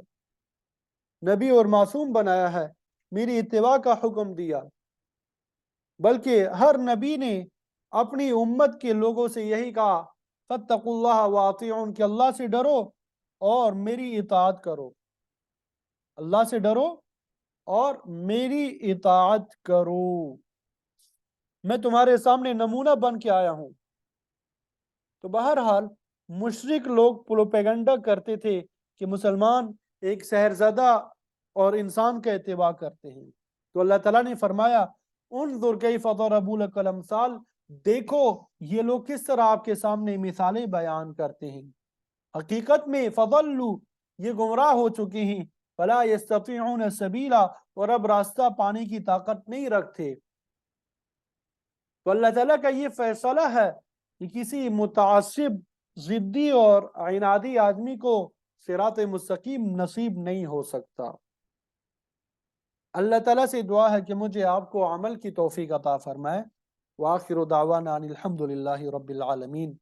نبی اور معصوم بنایا ہے، میری اتباع کا حکم دیا۔ بلکہ ہر نبی نے اپنی امت کے لوگوں سے یہی کہا، فاتقوا اللہ واطیعون، کہ اللہ سے ڈرو اور میری اطاعت کرو، اللہ سے ڈرو اور میری اطاعت کرو، میں تمہارے سامنے نمونہ بن کے آیا ہوں۔ تو بہرحال مشرک لوگ پروپیگنڈا کرتے تھے کہ مسلمان ایک سحرزدہ اور انسان کا اتباع کرتے ہیں، تو اللہ تعالیٰ نے فرمایا انظر کیف ضربوا لک الامثال، دیکھو یہ لوگ کس طرح آپ کے سامنے مثالیں بیان کرتے ہیں، حقیقت میں فضلوا، یہ گمراہ ہو چکے ہیں، فلا یستطیعون سبیلا، اور اب راستہ پانے کی طاقت نہیں رکھتے۔ تو اللہ تعالیٰ کا یہ فیصلہ ہے کہ کسی متعصب، ضدی اور عنادی آدمی کو صراط مستقیم نصیب نہیں ہو سکتا۔ اللہ تعالیٰ سے دعا ہے کہ مجھے آپ کو عمل کی توفیق عطا فرمائے۔ وآخر دعوانا ان الحمد للہ رب العالمین۔